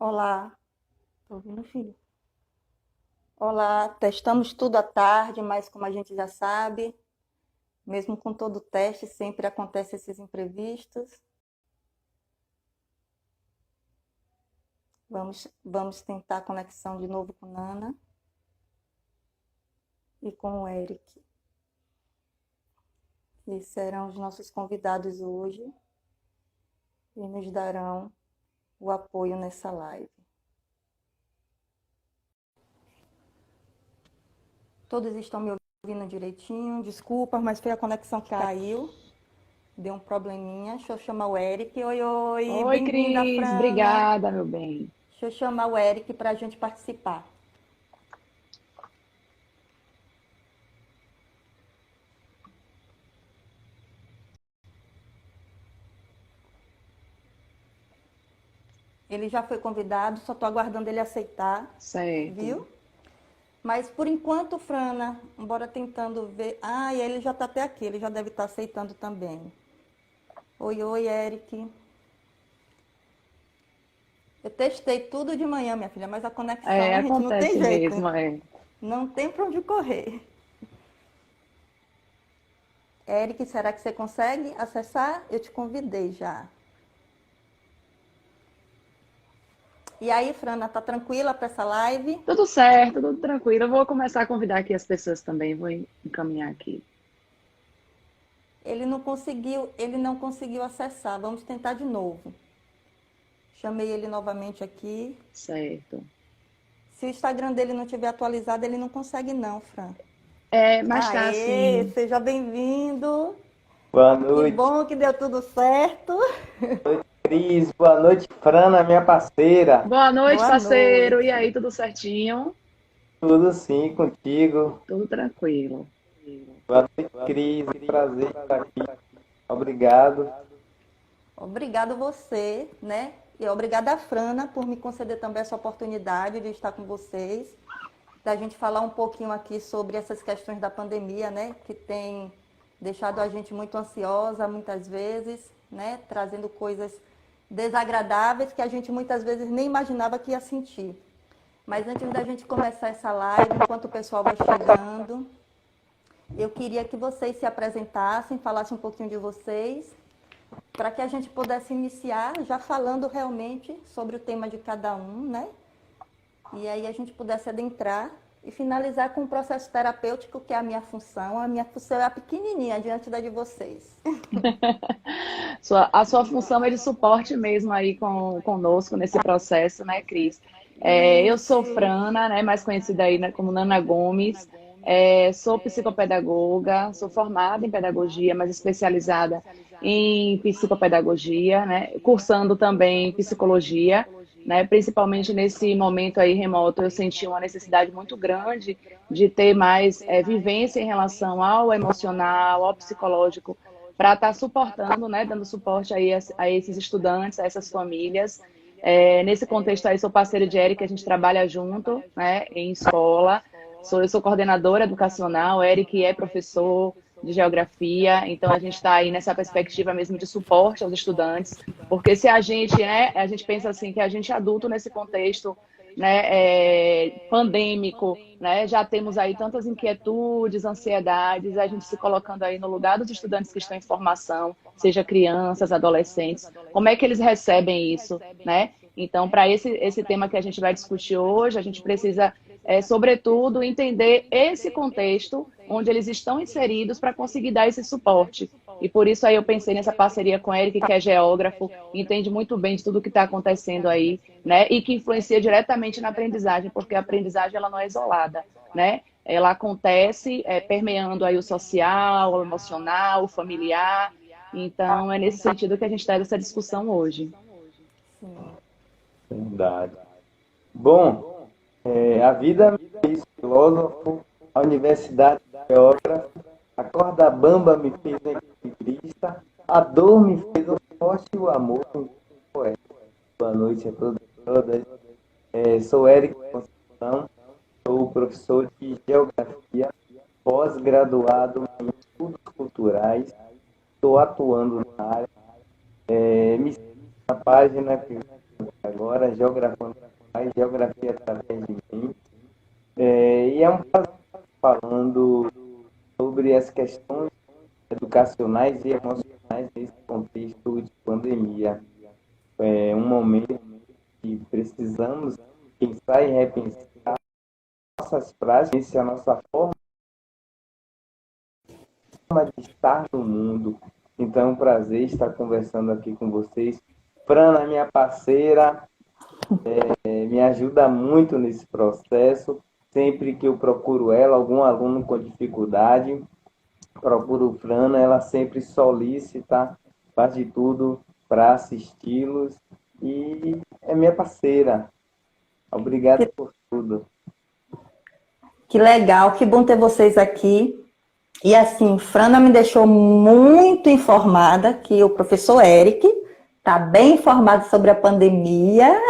Olá, tô ouvindo, filho? Olá, testamos tudo à tarde, mas como a gente já sabe, mesmo com todo o teste, sempre acontecem esses imprevistos. Vamos tentar a conexão de novo com Nana e com o Eric, que serão os nossos convidados hoje e nos darão o apoio nessa live. Todos estão me ouvindo direitinho? Desculpa, mas foi a conexão que caiu. Deu um probleminha. Deixa eu chamar o Eric. Oi, oi, Oi, bem-vinda, Cris. Frana. Obrigada, meu bem. Deixa eu chamar o Eric para a gente participar. Ele já foi convidado, só estou aguardando ele aceitar, Certo. viu? Mas por enquanto, Frana, embora tentando ver. Ah, e ele já está até aqui, ele já deve estar aceitando também. Oi, oi, Eric. Eu testei tudo de manhã, minha filha, mas a conexão É, a gente não tem acontece jeito. mesmo, é. Não tem para onde correr. Eric, será que você consegue acessar? Eu te convidei já. E aí, Frana, tá tranquila para essa live? Tudo certo, tudo tranquilo. Eu vou começar a convidar aqui as pessoas também, vou encaminhar aqui. Ele não conseguiu acessar. Vamos tentar de novo. Chamei ele novamente aqui. Certo. Se o Instagram dele não tiver atualizado, ele não consegue não, Fran. É, mas tá Aê, assim. seja bem-vindo. Boa Que noite, bom que deu tudo certo. Cris. Boa noite, Frana, minha parceira. Boa noite, Boa parceiro. E noite. aí, tudo certinho? Tudo sim contigo. Tudo tranquilo. Boa noite, Cris. Prazer estar aqui. Obrigado. Obrigado você, né? E obrigada a Frana por me conceder também essa oportunidade de estar com vocês, da gente falar um pouquinho aqui sobre essas questões da pandemia, né? Que tem deixado a gente muito ansiosa muitas vezes, né? Trazendo coisas desagradáveis que a gente muitas vezes nem imaginava que ia sentir. Mas antes da gente começar essa live, enquanto o pessoal vai chegando, eu queria que vocês se apresentassem, falassem um pouquinho de vocês, para que a gente pudesse iniciar já falando realmente sobre o tema de cada um, né? E aí a gente pudesse adentrar e finalizar com o processo terapêutico, que é a minha função. A minha função é a pequenininha diante da de vocês. A sua função é de suporte mesmo aí conosco nesse processo, né, Cris? Eu sou Isso. Frana, né, mais conhecida aí, né, como Nana Gomes. Sou psicopedagoga, sou formada em pedagogia, mas especializada em psicopedagogia, né, cursando também psicologia, né, principalmente nesse momento aí remoto, eu senti uma necessidade muito grande de ter mais vivência em relação ao emocional, ao psicológico, para estar suportando, né, dando suporte aí a esses estudantes, a essas famílias. Nesse contexto aí, sou parceira de Eric, a gente trabalha junto, né, em escola. Eu sou coordenadora educacional, Eric é professor de geografia, então a gente está aí nessa perspectiva mesmo de suporte aos estudantes, porque se a gente, né, a gente pensa assim, que a gente adulto nesse contexto, né, pandêmico, né, já temos aí tantas inquietudes, ansiedades, a gente se colocando aí no lugar dos estudantes que estão em formação, seja crianças, adolescentes, como é que eles recebem isso, né? Então, para esse tema que a gente vai discutir hoje, a gente precisa, sobretudo, entender esse contexto onde eles estão inseridos para conseguir dar esse suporte. E por isso aí eu pensei nessa parceria com o Eric, que é geógrafo, entende muito bem de tudo que está acontecendo aí, né? E que influencia diretamente na aprendizagem, porque a aprendizagem ela não é isolada, né? Ela acontece permeando aí o social, o emocional, o familiar. Então, é nesse sentido que a gente traz essa discussão hoje. Sim. Verdade. Bom, a vida me fez filósofo, a universidade geógrafo, a corda bamba me fez equilibrista, a dor me fez o forte e o amor um poeta. Boa noite a todos e todas. Sou Eric Conceição, sou professor de geografia, pós-graduado em estudos culturais, estou atuando na área. Me siga na página que agora, Geografando faz geografia através de mim. E é um prazer falando sobre as questões educacionais e emocionais nesse contexto de pandemia. É um momento que precisamos pensar e repensar nossas práticas, a nossa forma de estar no mundo. Então, é um prazer estar conversando aqui com vocês. Frana, minha parceira, me ajuda muito nesse processo. Sempre que eu procuro ela, algum aluno com dificuldade, procuro Frana, ela sempre solicita, faz de tudo para assisti-los e é minha parceira. Obrigado por tudo. Que legal, que bom ter vocês aqui. E assim, Frana me deixou muito informada que o professor Eric está bem informado sobre a pandemia,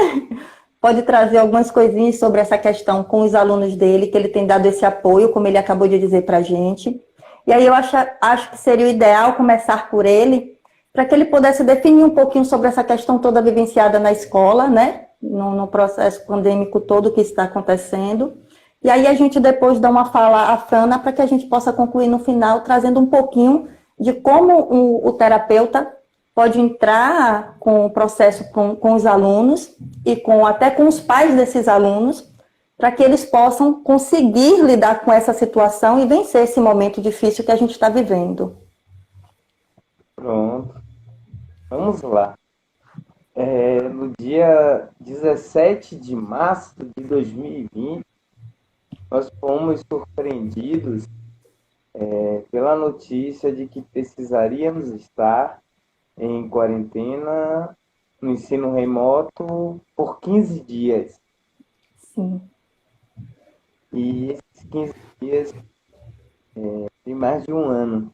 pode trazer algumas coisinhas sobre essa questão com os alunos dele, que ele tem dado esse apoio, como ele acabou de dizer para a gente. E aí eu acho que seria o ideal começar por ele, para que ele pudesse definir um pouquinho sobre essa questão toda vivenciada na escola, né? No processo pandêmico todo que está acontecendo. E aí a gente depois dá uma fala à Frana para que a gente possa concluir no final, trazendo um pouquinho de como o terapeuta pode entrar com o processo com os alunos e até com os pais desses alunos, para que eles possam conseguir lidar com essa situação e vencer esse momento difícil que a gente está vivendo. Pronto. Vamos lá. No dia 17 de março de 2020, nós fomos surpreendidos pela notícia de que precisaríamos estar em quarentena no ensino remoto por 15 dias. Sim. E esses 15 dias tem mais de um ano.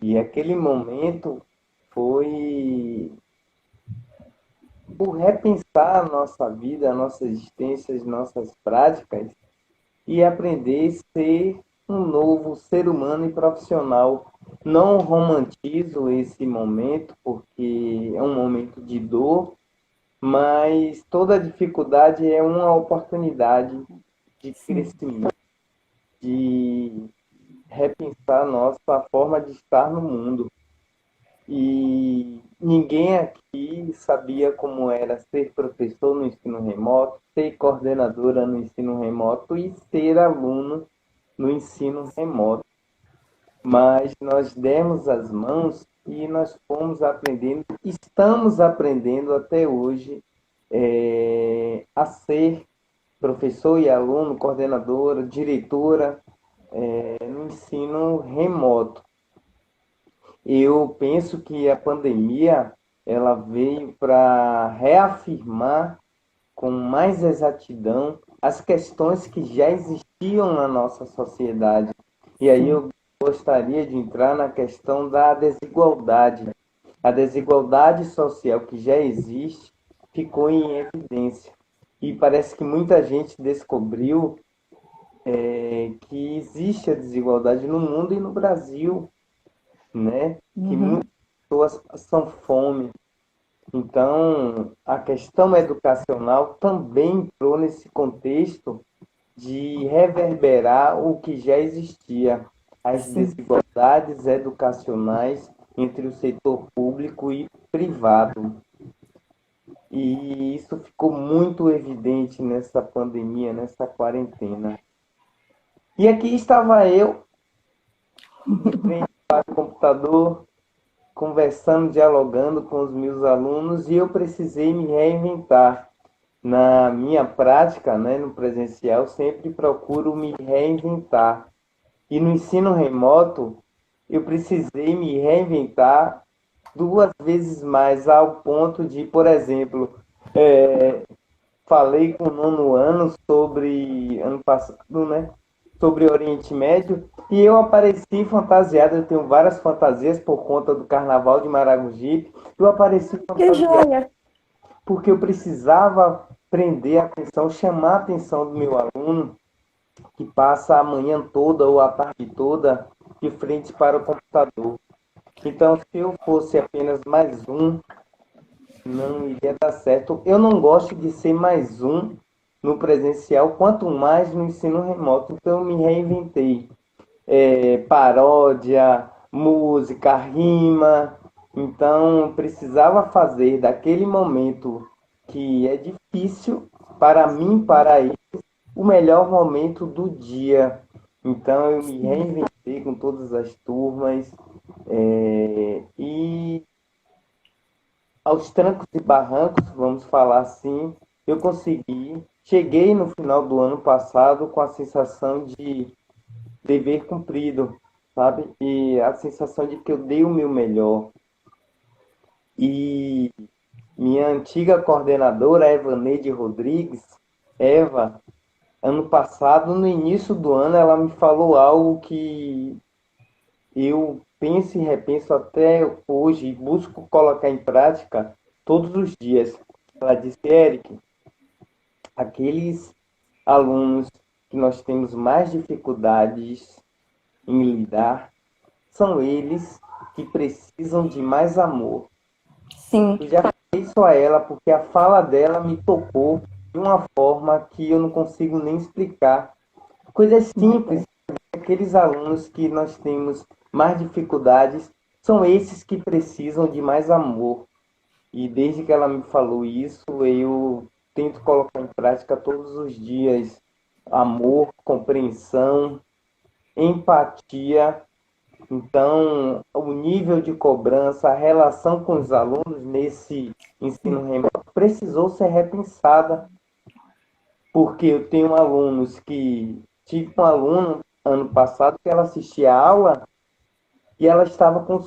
E aquele momento foi por repensar a nossa vida, a nossa existência, as nossas práticas e aprender a ser um novo ser humano e profissional. Não romantizo esse momento porque é um momento de dor, mas toda dificuldade é uma oportunidade de crescimento, de repensar nossa forma de estar no mundo. E ninguém aqui sabia como era ser professor no ensino remoto, ser coordenadora no ensino remoto e ser aluno no ensino remoto. Mas nós demos as mãos e nós fomos aprendendo, estamos aprendendo até hoje a ser professor e aluno, coordenadora, diretora no ensino remoto. Eu penso que a pandemia ela veio para reafirmar com mais exatidão as questões que já existiam na nossa sociedade. E aí eu gostaria de entrar na questão da desigualdade. A desigualdade social que já existe ficou em evidência. E parece que muita gente descobriu que existe a desigualdade no mundo e no Brasil, né? Que muitas pessoas passam fome. Então, a questão educacional também entrou nesse contexto de reverberar o que já existia, as desigualdades educacionais entre o setor público e privado. E isso ficou muito evidente nessa pandemia, nessa quarentena. E aqui estava eu, de frente para o computador, conversando, dialogando com os meus alunos, e eu precisei me reinventar. Na minha prática, né, no presencial, sempre procuro me reinventar. E no ensino remoto, eu precisei me reinventar 2 vezes mais, ao ponto de, por exemplo, falei com o 9º ano sobre, ano passado, né, sobre Oriente Médio, e eu apareci fantasiado. Eu tenho várias fantasias por conta do Carnaval de Maragogipe. Eu apareci fantasiado porque eu precisava prender a atenção, chamar a atenção do meu aluno, que passa a manhã toda ou a tarde toda de frente para o computador. Então, se eu fosse apenas mais um não iria dar certo. Eu não gosto de ser mais um no presencial, quanto mais no ensino remoto. Então eu me reinventei. Paródia, música, rima. Então precisava fazer daquele momento que é difícil para mim, para ele, o melhor momento do dia. Então eu me reinventei com todas as turmas e aos trancos e barrancos, vamos falar assim, eu consegui. Cheguei no final do ano passado com a sensação de dever cumprido, sabe? E a sensação de que eu dei o meu melhor. E minha antiga coordenadora, Evaneide Rodrigues, Eva, ano passado, no início do ano, ela me falou algo que eu penso e repenso até hoje e busco colocar em prática todos os dias. Ela disse, Eric, aqueles alunos que nós temos mais dificuldades em lidar são eles que precisam de mais amor. Sim. Eu já falei isso a ela porque a fala dela me tocou de uma forma que eu não consigo nem explicar. Coisas simples, aqueles alunos que nós temos mais dificuldades são esses que precisam de mais amor. E desde que ela me falou isso, eu tento colocar em prática todos os dias amor, compreensão, empatia. Então, o nível de cobrança, a relação com os alunos nesse ensino remoto precisou ser repensada, porque eu tenho alunos que... Tive um aluno ano passado que ela assistia a aula e ela estava com o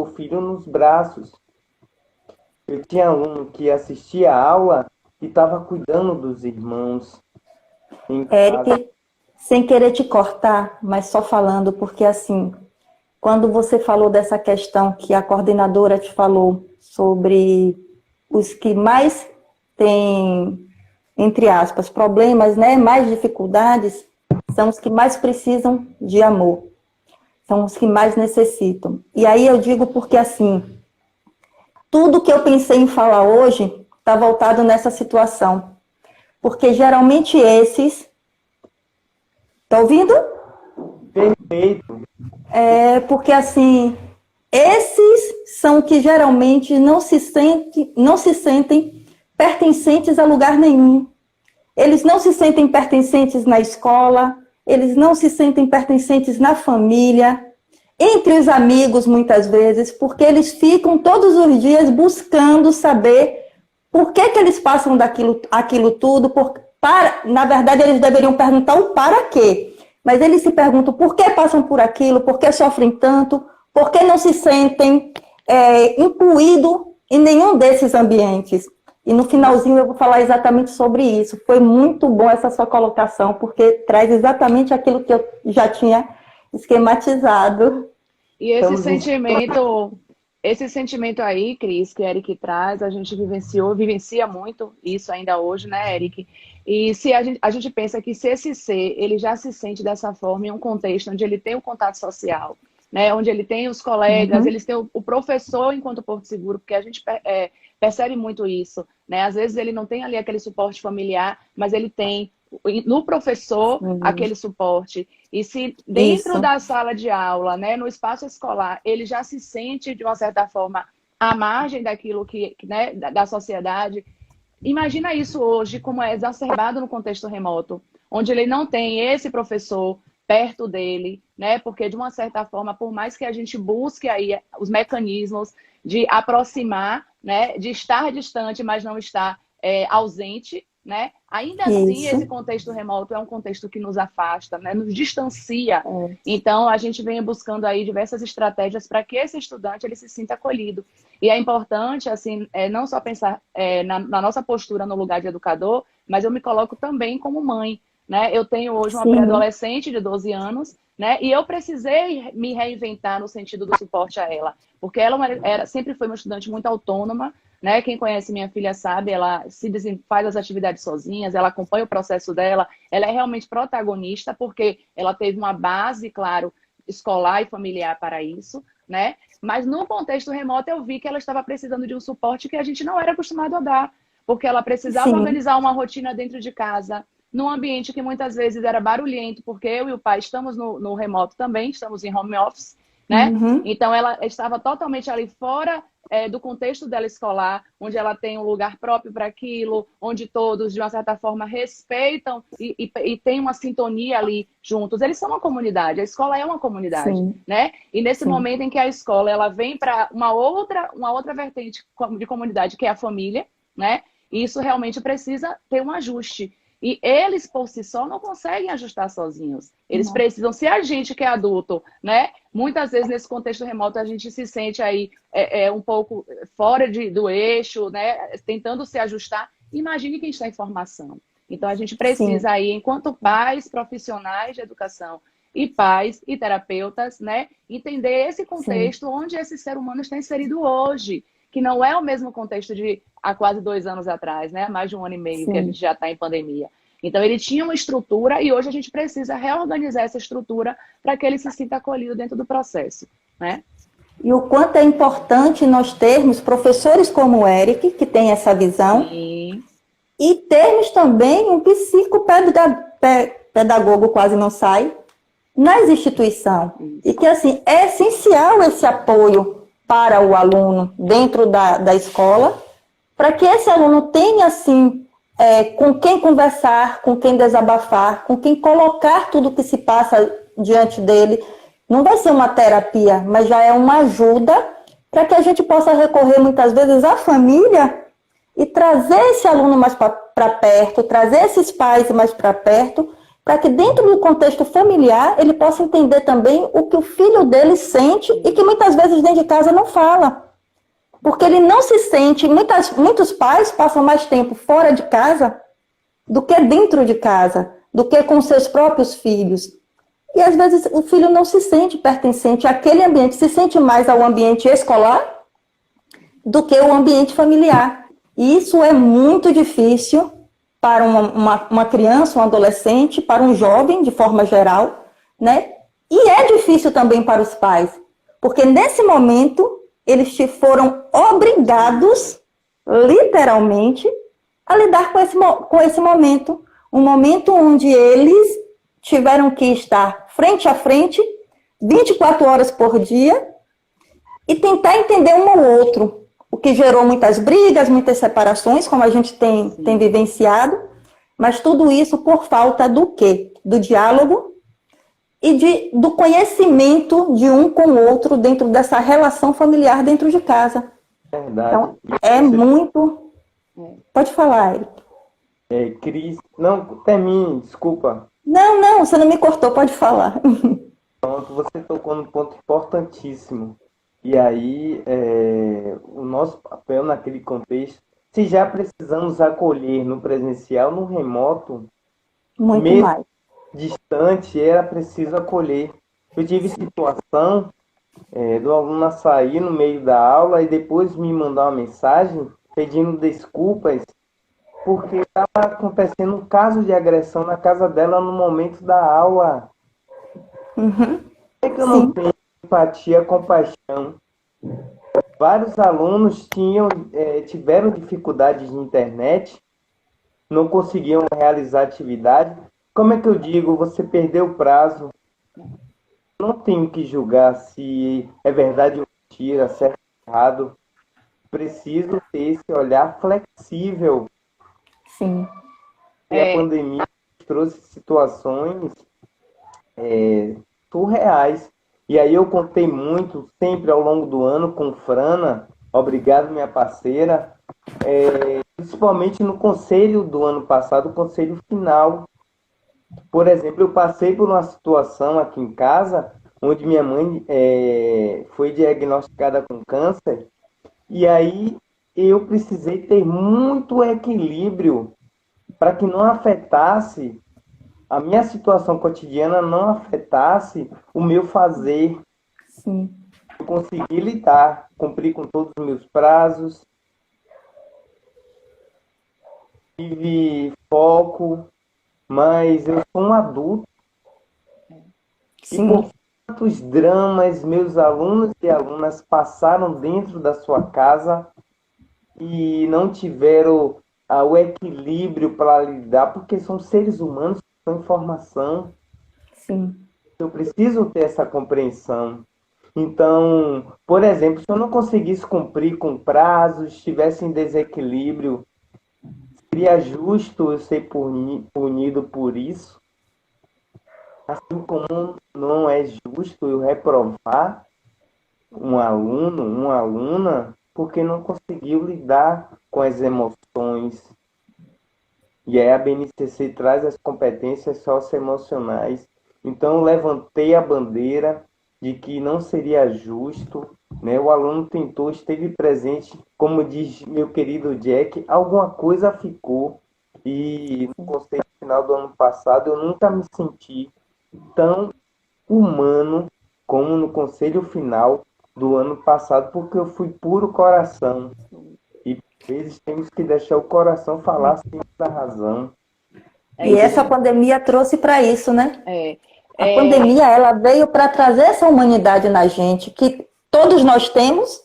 filho nos braços. Eu tinha aluno que assistia a aula e estava cuidando dos irmãos em casa. Eric, sem querer te cortar, mas só falando, porque assim, quando você falou dessa questão que a coordenadora te falou sobre os que mais têm, entre aspas, problemas, né, mais dificuldades, são os que mais precisam de amor, são os que mais necessitam. E aí eu digo porque assim, tudo que eu pensei em falar hoje está voltado nessa situação, porque geralmente esses... Tá ouvindo? Perfeito. Porque assim, esses são que geralmente não se sentem pertencentes a lugar nenhum. Eles não se sentem pertencentes na escola, eles não se sentem pertencentes na família, entre os amigos muitas vezes, porque eles ficam todos os dias buscando saber por que eles passam aquilo tudo, na verdade eles deveriam perguntar o para quê. Mas eles se perguntam por que passam por aquilo, por que sofrem tanto, por que não se sentem incluídos em nenhum desses ambientes. E no finalzinho eu vou falar exatamente sobre isso. Foi muito bom essa sua colocação, porque traz exatamente aquilo que eu já tinha esquematizado. E esse sentimento aí, Cris, que Eric traz, a gente vivencia muito isso ainda hoje, né, Eric? E se a gente pensa que se esse ser, ele já se sente dessa forma em um contexto onde ele tem o contato social, né, onde ele tem os colegas, eles têm o professor enquanto porto seguro, porque a gente percebe muito isso, né? Às vezes ele não tem ali aquele suporte familiar, mas ele tem no professor aquele suporte. E se dentro da sala de aula, né, no espaço escolar, ele já se sente, de uma certa forma, à margem daquilo né, da sociedade, imagina isso hoje como é exacerbado no contexto remoto, onde ele não tem esse professor perto dele, né? Porque, de uma certa forma, por mais que a gente busque aí os mecanismos de aproximar, né, de estar distante, mas não estar ausente, né? Ainda assim, esse contexto remoto é um contexto que nos afasta, né? Nos distancia. Então, a gente vem buscando aí diversas estratégias para que esse estudante ele se sinta acolhido. E é importante, assim, não só pensar na nossa postura no lugar de educador, mas eu me coloco também como mãe, né? Eu tenho hoje uma pré-adolescente de 12 anos, né? E eu precisei me reinventar no sentido do suporte a ela, porque ela sempre foi uma estudante muito autônoma, né? Quem conhece minha filha sabe, ela faz as atividades sozinhas, ela acompanha o processo dela, ela é realmente protagonista, porque ela teve uma base, claro, escolar e familiar para isso, né? Mas no contexto remoto eu vi que ela estava precisando de um suporte que a gente não era acostumado a dar, porque ela precisava Sim. organizar uma rotina dentro de casa, num ambiente que muitas vezes era barulhento, porque eu e o pai estamos no remoto também, estamos em home office, né? Uhum. Então ela estava totalmente ali fora do contexto dela escolar, onde ela tem um lugar próprio para aquilo, onde todos, de uma certa forma, respeitam e tem uma sintonia ali juntos. Eles são uma comunidade, a escola é uma comunidade, Sim, né? E nesse sim, momento em que a escola ela vem para uma outra vertente de comunidade, que é a família, né? E isso realmente precisa ter um ajuste. E eles, por si só, não conseguem ajustar sozinhos. Eles não. precisam, se a gente que é adulto, né? Muitas vezes nesse contexto remoto a gente se sente aí um pouco fora do eixo, né? Tentando se ajustar. Imagine quem está em formação. Então a gente Sim, precisa aí, enquanto pais, profissionais de educação e pais e terapeutas, né? Entender esse sim, contexto onde esse ser humano está inserido hoje, que não é o mesmo contexto de há quase 2 anos atrás, né? Mais de 1 ano e meio que a sim. gente já está em pandemia. Então, ele tinha uma estrutura e hoje a gente precisa reorganizar essa estrutura para que ele se sinta acolhido dentro do processo, né? E o quanto é importante nós termos professores como o Eric, que tem essa visão, Sim, e termos também um psicopedagogo, quase não sai, nas instituições. E isso. que, assim, é essencial esse apoio para o aluno dentro da escola, para que esse aluno tenha, assim, com quem conversar, com quem desabafar, com quem colocar tudo que se passa diante dele. Não vai ser uma terapia, mas já é uma ajuda para que a gente possa recorrer muitas vezes à família e trazer esse aluno mais para perto, trazer esses pais mais para perto, para que dentro do contexto familiar ele possa entender também o que o filho dele sente e que muitas vezes dentro de casa não fala. Porque ele não se sente, muitos pais passam mais tempo fora de casa do que dentro de casa, do que com seus próprios filhos. E às vezes o filho não se sente pertencente àquele ambiente, se sente mais ao ambiente escolar do que o ambiente familiar. E isso é muito difícil para uma criança, um adolescente, para um jovem, de forma geral, né? E é difícil também para os pais, porque nesse momento eles foram obrigados, literalmente, a lidar com esse momento, um momento onde eles tiveram que estar frente a frente, 24 horas por dia, e tentar entender um ao outro, o que gerou muitas brigas, muitas separações, como a gente tem Sim. vivenciado, mas tudo isso por falta do quê? Do diálogo e do conhecimento de um com o outro dentro dessa relação familiar dentro de casa. Verdade. Então, E é você, muito... Pode falar, Eric. Cris, não, termine, desculpa. Não, não, você não me cortou, pode falar. Pronto, você tocou num ponto importantíssimo. E aí, o nosso papel naquele contexto, se já precisamos acolher no presencial, no remoto, Muito mesmo mais. distante, era preciso acolher. Eu tive situação do aluno sair no meio da aula e depois me mandar uma mensagem pedindo desculpas porque estava acontecendo um caso de agressão na casa dela no momento da aula. Uhum. É que eu não Sim, tenho empatia, compaixão. Vários alunos tiveram dificuldades de internet, não conseguiam realizar atividade. Como é que eu digo? Você perdeu o prazo. Não tenho que julgar se é verdade ou mentira, certo ou errado. Preciso ter esse olhar flexível. sim. E a pandemia trouxe situações surreais. E aí eu contei muito, sempre ao longo do ano, com Frana. Obrigado, minha parceira. Principalmente no conselho do ano passado, o conselho final. Por exemplo, eu passei por uma situação aqui em casa, onde minha mãe foi diagnosticada com câncer, e aí eu precisei ter muito equilíbrio para que não afetasse a minha situação cotidiana, não afetasse o meu fazer. Sim. Eu consegui lidar, cumprir com todos os meus prazos, tive foco, mas eu sou um adulto e Sim. quantos dramas meus alunos e alunas passaram dentro da sua casa e não tiveram o equilíbrio para lidar, porque são seres humanos com informação. Sim. Eu preciso ter essa compreensão. Então, por exemplo, se eu não conseguisse cumprir com prazos, estivesse em desequilíbrio, seria justo eu ser punido por isso? Assim como não é justo eu reprovar um aluno, uma aluna, porque não conseguiu lidar com as emoções. E aí a BNCC traz as competências socioemocionais. Então eu levantei a bandeira de que não seria justo, né? O aluno tentou, esteve presente, como diz meu querido Jack, alguma coisa ficou. E no conselho final do ano passado eu nunca me senti tão humano como no conselho final do ano passado, porque eu fui puro coração. E às vezes temos que deixar o coração falar acima da razão. E essa pandemia trouxe para isso, né? A É, pandemia, ela veio para trazer essa humanidade na gente, que todos nós temos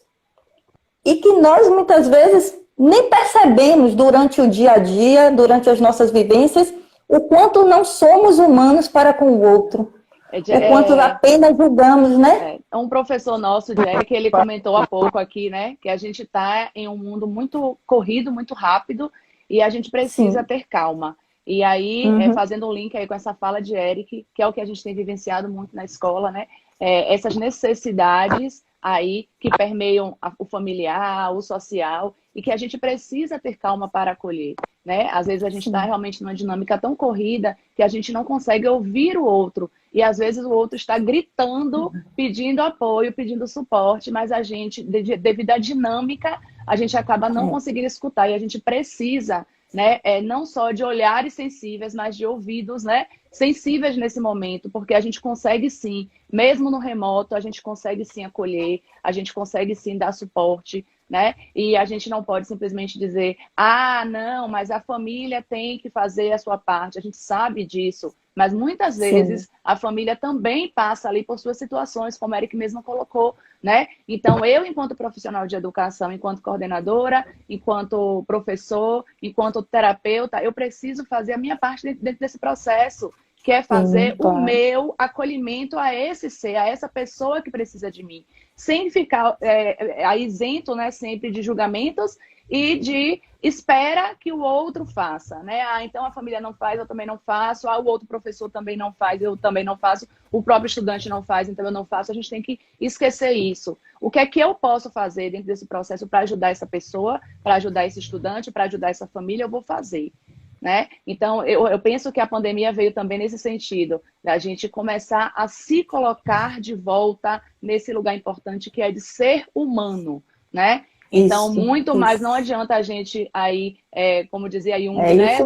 e que nós, muitas vezes, nem percebemos durante o dia a dia, durante as nossas vivências, o quanto não somos humanos para com o outro. O quanto apenas julgamos, né? Um professor nosso, Jack, ele comentou há pouco aqui, né? Que a gente está em um mundo muito corrido, muito rápido, e a gente precisa ter calma. E aí, fazendo um link aí com essa fala de Eric, que é o que a gente tem vivenciado muito na escola, né? Essas necessidades aí que permeiam o familiar, o social, e que a gente precisa ter calma para acolher, né? Às vezes a gente está realmente numa dinâmica tão corrida que a gente não consegue ouvir o outro, e às vezes o outro está gritando, pedindo apoio, pedindo suporte, mas a gente, devido à dinâmica, a gente acaba não conseguindo escutar, e a gente precisa, né, não só de olhares sensíveis, mas de ouvidos, né, sensíveis nesse momento, porque a gente consegue sim, mesmo no remoto, a gente consegue sim acolher, a gente consegue sim dar suporte, né? E a gente não pode simplesmente dizer, não, mas a família tem que fazer a sua parte, a gente sabe disso, mas muitas vezes a família também passa ali por suas situações, como a Eric mesmo colocou, né? Então, eu, enquanto profissional de educação, enquanto coordenadora, enquanto professor, enquanto terapeuta, eu preciso fazer a minha parte dentro desse processo, que é fazer o meu acolhimento a esse ser, a essa pessoa que precisa de mim, sem ficar isento, né, sempre de julgamentos e de espera que o outro faça, né? Então a família não faz, eu também não faço, o outro professor também não faz, eu também não faço, o próprio estudante não faz, então eu não faço. A gente tem que esquecer isso. O que é que eu posso fazer dentro desse processo para ajudar essa pessoa, para ajudar esse estudante, para ajudar essa família, eu vou fazer. Né? Então, eu penso que a pandemia veio também nesse sentido, da gente começar a se colocar de volta nesse lugar importante que é de ser humano, né? Então, mais não adianta a gente aí, como dizia Jung, né?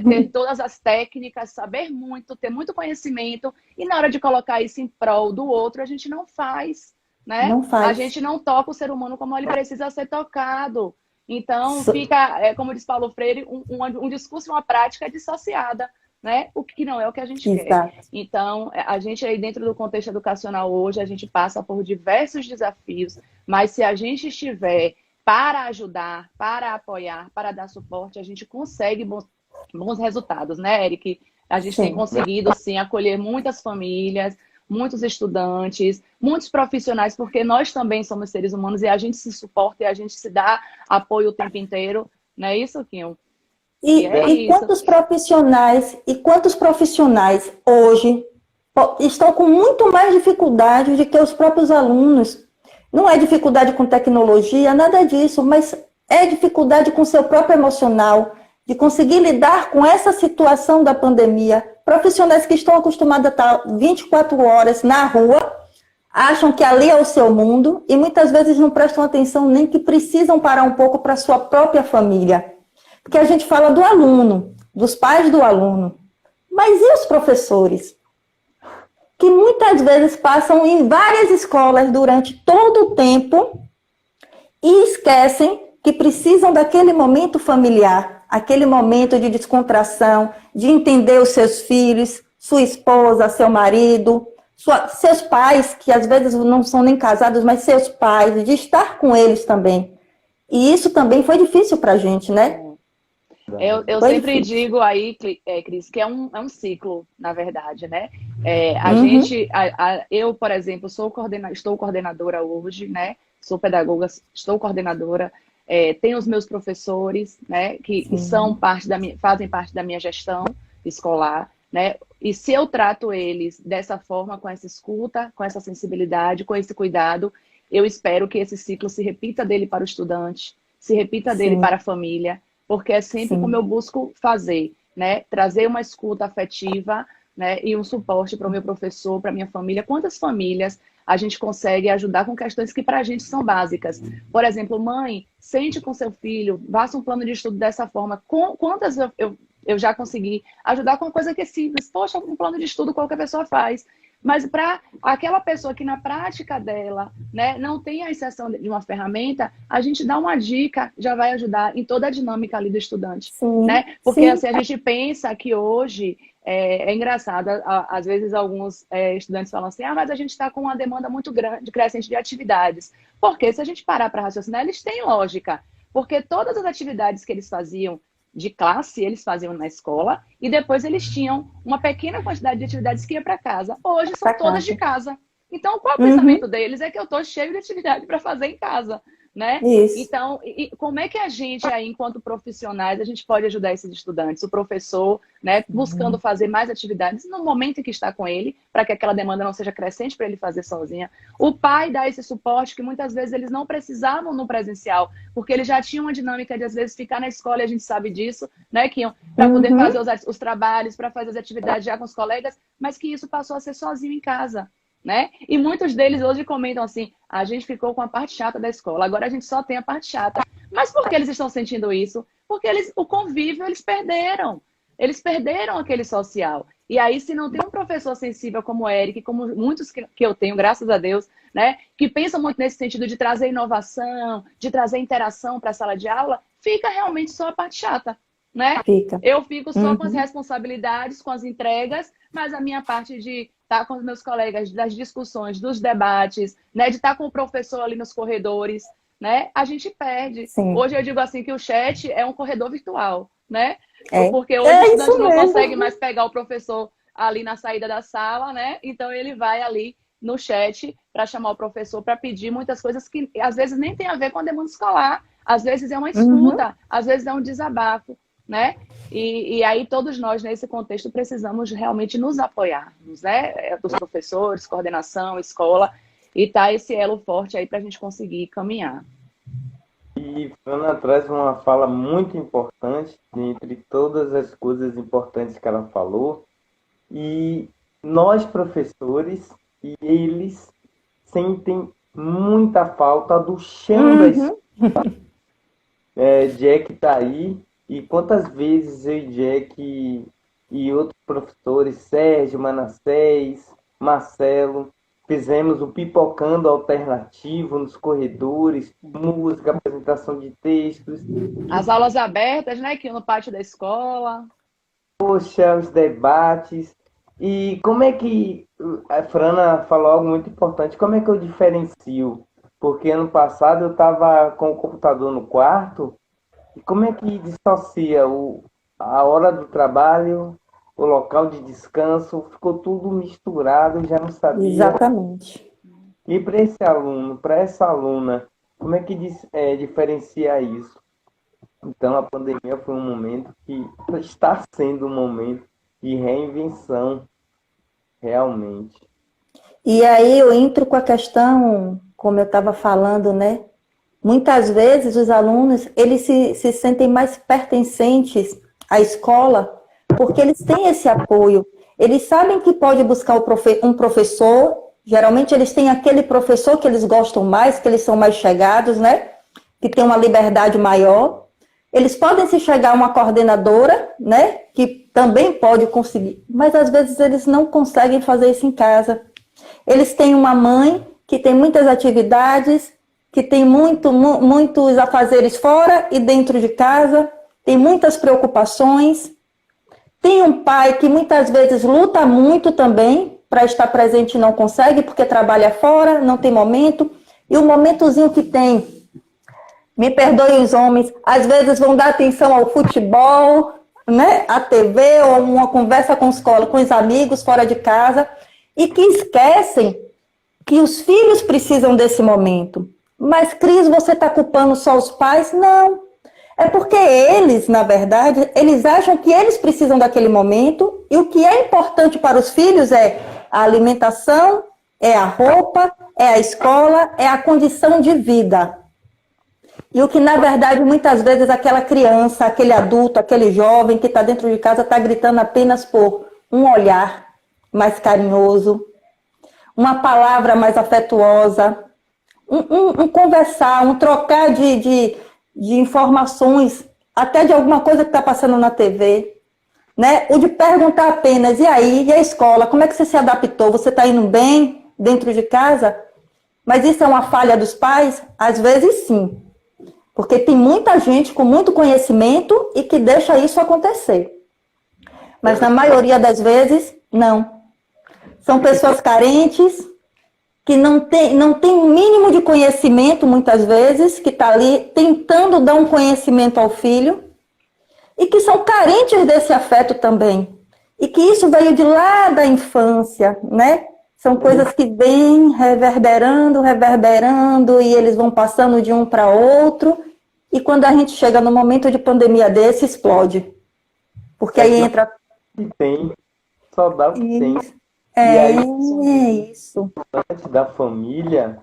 Ter todas as técnicas, saber muito, ter muito conhecimento, e na hora de colocar isso em prol do outro, a gente não faz, né? Não faz. A gente não toca o ser humano como ele precisa ser tocado. Então, fica, como diz Paulo Freire, um discurso e uma prática dissociada, né? O que não é o que a gente quer. Então, a gente aí dentro do contexto educacional hoje, a gente passa por diversos desafios, mas se a gente estiver para ajudar, para apoiar, para dar suporte, a gente consegue bons resultados, né, Eric? A gente tem conseguido, sim, acolher muitas famílias, muitos estudantes, muitos profissionais, porque nós também somos seres humanos e a gente se suporta e a gente se dá apoio o tempo inteiro. Não é isso, Kim? E quantos profissionais hoje estão com muito mais dificuldade do que os próprios alunos? Não é dificuldade com tecnologia, nada disso, mas é dificuldade com seu próprio emocional, de conseguir lidar com essa situação da pandemia. Profissionais que estão acostumados a estar 24 horas na rua, acham que ali é o seu mundo e muitas vezes não prestam atenção nem que precisam parar um pouco para a sua própria família. Porque a gente fala do aluno, dos pais do aluno, mas e os professores? Que muitas vezes passam em várias escolas durante todo o tempo e esquecem que precisam daquele momento familiar, aquele momento de descontração, de entender os seus filhos, sua esposa, seu marido, seus pais, que às vezes não são nem casados, mas seus pais, de estar com eles também. E isso também foi difícil para a gente, né? Eu Foi sempre difícil. digo aí, Cris, que é um ciclo, na verdade, né? Uhum. Eu, por exemplo, estou coordenadora hoje, né? Sou pedagoga, estou coordenadora, tenho os meus professores, né? Que são Sim, fazem parte da minha gestão escolar, né? E se eu trato eles dessa forma, com essa escuta, com essa sensibilidade, com esse cuidado, eu espero que esse ciclo se repita dele para o estudante, se repita dele sim, para a família, porque é sempre como sim. eu busco fazer, né? Trazer uma escuta afetiva, né? E um suporte para o meu professor, para a minha família. Quantas famílias a gente consegue ajudar com questões que para a gente são básicas? Por exemplo, mãe, sente com seu filho, faça um plano de estudo dessa forma. Quantas eu já consegui ajudar com uma coisa que é simples? Poxa, um plano de estudo qualquer pessoa faz. Mas para aquela pessoa que na prática dela, né, não tem a inserção de uma ferramenta, a gente dá uma dica, já vai ajudar em toda a dinâmica ali do estudante, Sim, né? Porque sim. assim, a gente pensa que hoje é engraçado, às vezes alguns estudantes falam assim, mas a gente está com uma demanda muito grande, crescente de atividades. Porque se a gente parar para raciocinar, eles têm lógica. Porque todas as atividades que eles faziam de classe, eles faziam na escola, e depois eles tinham uma pequena quantidade de atividades que ia para casa. Hoje são Para todas de casa. casa. Então, qual é o pensamento Uhum. deles? É que eu estou cheio de atividade para fazer em casa, né? Isso. Então, como é que a gente aí, enquanto profissionais, a gente pode ajudar esses estudantes? O professor, né, buscando fazer mais atividades no momento em que está com ele, para que aquela demanda não seja crescente para ele fazer sozinha. O pai dá esse suporte que muitas vezes eles não precisavam no presencial, porque eles já tinham uma dinâmica de, às vezes, ficar na escola, e a gente sabe disso, né, que para poder fazer Uhum. os trabalhos, para fazer as atividades já com os colegas, mas que isso passou a ser sozinho em casa. Né? E muitos deles hoje comentam assim: a gente ficou com a parte chata da escola, agora a gente só tem a parte chata. Mas por que eles estão sentindo isso? Porque o convívio eles perderam. Eles perderam aquele social. E aí, se não tem um professor sensível como o Eric, como muitos que eu tenho, graças a Deus, né, que pensam muito nesse sentido de trazer inovação, de trazer interação para a sala de aula, fica realmente só a parte chata, né? Fica. Eu fico só com as Uhum. responsabilidades, com as entregas, mas a minha parte de estar com os meus colegas, das discussões, dos debates, né, de estar com o professor ali nos corredores, né, a gente perde. Sim. Hoje eu digo assim que o chat é um corredor virtual, né? É. Porque hoje o É estudante isso não consegue mais mesmo. pegar o professor ali na saída da sala, né? Então ele vai ali no chat para chamar o professor para pedir muitas coisas que às vezes nem tem a ver com a demanda escolar, às vezes é uma Uhum. escuta, às vezes é um desabafo, né? E aí todos nós, nesse contexto, precisamos realmente nos apoiarmos, né? Dos professores, coordenação, escola, e tá esse elo forte aí para a gente conseguir caminhar. E Ana traz uma fala muito importante, entre todas as coisas importantes que ela falou, e nós, professores, e eles sentem muita falta do chão da escola. Uhum. Jack tá aí, e quantas vezes eu e Jack e outros professores, Sérgio, Manassés, Marcelo, fizemos o pipocando alternativo nos corredores, música, apresentação de textos, As aulas abertas, né? Que no pátio da escola. poxa, os debates. E como é que a Frana falou algo muito importante, como é que eu diferencio? Porque ano passado eu estava com o computador no quarto. E como é que dissocia a hora do trabalho, o local de descanso? Ficou tudo misturado, já não sabia. Exatamente. E para esse aluno, para essa aluna, como é que diferencia isso? Então, a pandemia foi um momento que está sendo um momento de reinvenção, realmente. E aí eu entro com a questão, como eu estava falando, né? Muitas vezes os alunos, eles se sentem mais pertencentes à escola, porque eles têm esse apoio. Eles sabem que pode buscar um professor, geralmente eles têm aquele professor que eles gostam mais, que eles são mais chegados, né? Que tem uma liberdade maior. Eles podem se chegar a uma coordenadora, né? Que também pode conseguir, mas às vezes eles não conseguem fazer isso em casa. Eles têm uma mãe que tem muitas atividades, que tem muitos afazeres fora e dentro de casa, tem muitas preocupações. Tem um pai que muitas vezes luta muito também, para estar presente e não consegue porque trabalha fora, não tem momento. E o momentozinho que tem, me perdoem os homens, às vezes vão dar atenção ao futebol, né, à TV, ou uma conversa com os amigos fora de casa, e que esquecem que os filhos precisam desse momento. Mas, Cris, você está culpando só os pais? Não. É porque eles, na verdade, eles acham que eles precisam daquele momento, e o que é importante para os filhos é a alimentação, é a roupa, é a escola, é a condição de vida. E o que, na verdade, muitas vezes aquela criança, aquele adulto, aquele jovem que está dentro de casa está gritando apenas por um olhar mais carinhoso, uma palavra mais afetuosa, um conversar, um trocar de informações, até de alguma coisa que está passando na TV, né? O de perguntar apenas, e aí, e a escola, como é que você se adaptou? Você está indo bem dentro de casa? Mas isso é uma falha dos pais? Às vezes sim. Porque tem muita gente com muito conhecimento e que deixa isso acontecer. Mas na maioria das vezes, não. São pessoas carentes, que não tem um mínimo de conhecimento, muitas vezes, que está ali tentando dar um conhecimento ao filho, e que são carentes desse afeto também. E que isso veio de lá da infância, né? São coisas que vêm reverberando, e eles vão passando de um para outro, e quando a gente chega no momento de pandemia desse, explode. Porque aí entra... Que tem, só dá o que tem. É, E aí, isso. antes da família,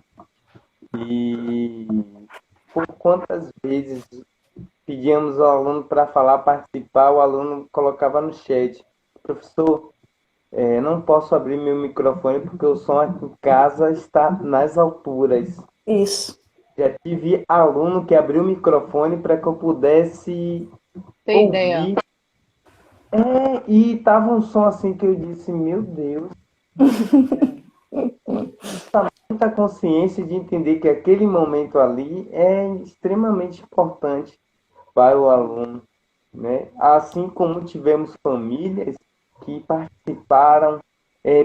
e por quantas vezes pedíamos ao aluno para falar, participar, o aluno colocava no chat: professor, não posso abrir meu microfone porque o som aqui em casa está nas alturas. Isso. Já tive aluno que abriu o microfone para que eu pudesse Tem ouvir. ideia. E tava um som assim que eu disse: meu Deus. Muita consciência de entender que aquele momento ali é extremamente importante para o aluno, né? Assim como tivemos famílias que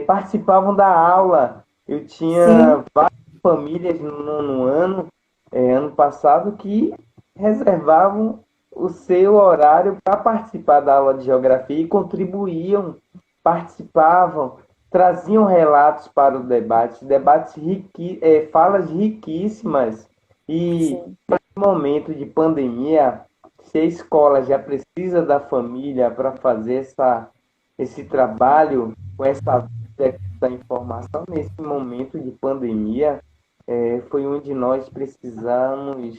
participavam da aula. Eu tinha várias famílias no nono ano, ano passado, que reservavam o seu horário para participar da aula de geografia e contribuíam, participavam, traziam relatos para o debate, falas riquíssimas. E nesse momento de pandemia, se a escola já precisa da família para fazer esse trabalho com essa informação, nesse momento de pandemia, foi onde nós precisamos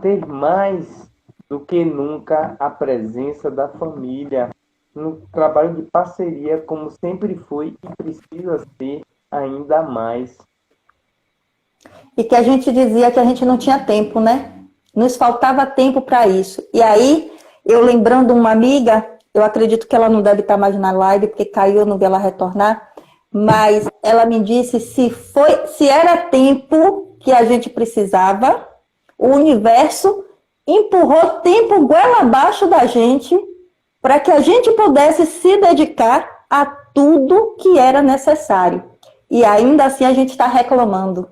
ter mais do que nunca a presença da família no trabalho de parceria, como sempre foi e precisa ser ainda mais. E que a gente dizia que a gente não tinha tempo, né? Nos faltava tempo para isso. E aí, eu lembrando uma amiga, eu acredito que ela não deve estar mais na live, porque caiu, eu não vi ela retornar, mas ela me disse se era tempo que a gente precisava, o universo empurrou tempo goela abaixo da gente para que a gente pudesse se dedicar a tudo que era necessário. E ainda assim a gente está reclamando,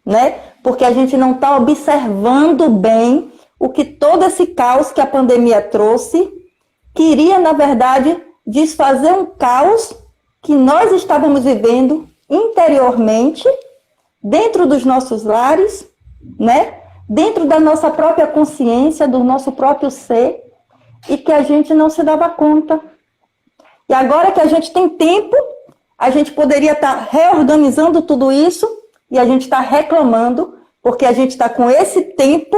né? Porque a gente não está observando bem o que todo esse caos que a pandemia trouxe queria, na verdade, desfazer um caos que nós estávamos vivendo interiormente, dentro dos nossos lares, né? Dentro da nossa própria consciência, do nosso próprio ser, e que a gente não se dava conta. E agora que a gente tem tempo, a gente poderia estar reorganizando tudo isso, e a gente está reclamando, porque a gente está com esse tempo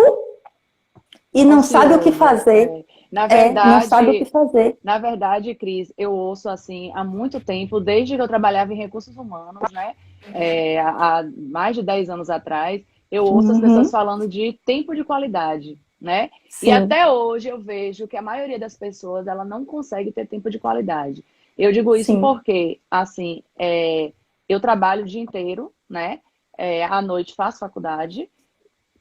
e não sabe o que fazer. Na verdade, não sabe o que fazer. Na verdade, Cris, eu ouço assim há muito tempo, desde que eu trabalhava em recursos humanos, né? Há mais de 10 anos atrás, eu ouço as pessoas falando de tempo de qualidade, né? Sim. E até hoje eu vejo que a maioria das pessoas ela não consegue ter tempo de qualidade. Eu digo isso Sim. porque, assim, eu trabalho o dia inteiro, né? À noite faço faculdade,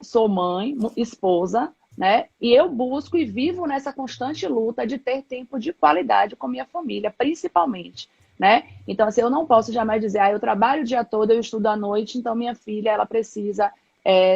sou mãe, esposa, né? E eu busco e vivo nessa constante luta de ter tempo de qualidade com minha família, principalmente, né? Então, assim, eu não posso jamais dizer, eu trabalho o dia todo, eu estudo à noite, então minha filha, ela precisa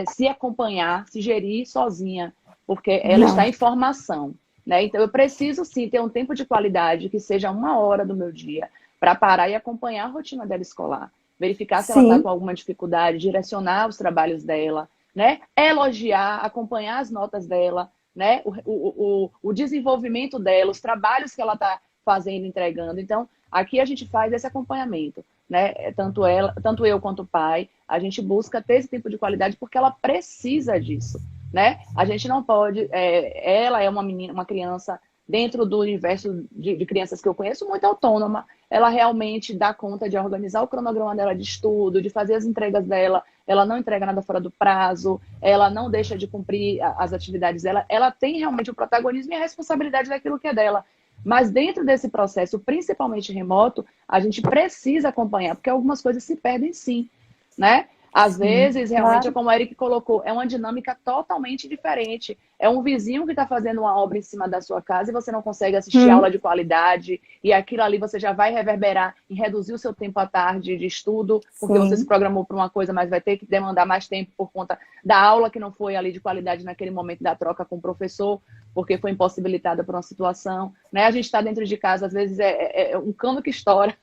se acompanhar, se gerir sozinha, porque ela está Não. em formação, né? Então, eu preciso, sim, ter um tempo de qualidade, que seja 1 hora do meu dia, para parar e acompanhar a rotina dela escolar, verificar se ela está Sim, com alguma dificuldade, direcionar os trabalhos dela, né? Elogiar, acompanhar as notas dela, né? O desenvolvimento dela, os trabalhos que ela está fazendo, entregando. Então, aqui a gente faz esse acompanhamento, né? Tanto eu quanto o pai, a gente busca ter esse tempo de qualidade porque ela precisa disso, né? A gente não pode. Ela é uma menina, uma criança dentro do universo de crianças que eu conheço muito autônoma. Ela realmente dá conta de organizar o cronograma dela de estudo, de fazer as entregas dela. Ela não entrega nada fora do prazo, ela não deixa de cumprir as atividades dela. Ela tem realmente o protagonismo e a responsabilidade daquilo que é dela. Mas dentro desse processo, principalmente remoto, a gente precisa acompanhar, porque algumas coisas se perdem sim, né? Às sim, vezes, realmente, é claro. como o Eric colocou, é uma dinâmica totalmente diferente. É um vizinho que está fazendo uma obra em cima da sua casa e você não consegue assistir aula Hum, de qualidade, e aquilo ali você já vai reverberar em reduzir o seu tempo à tarde de estudo, porque você se sim, programou para uma coisa, mas vai ter que demandar mais tempo por conta da aula que não foi ali de qualidade naquele momento da troca com o professor, porque foi impossibilitada por uma situação. Né? A gente está dentro de casa, às vezes é um cano que estoura.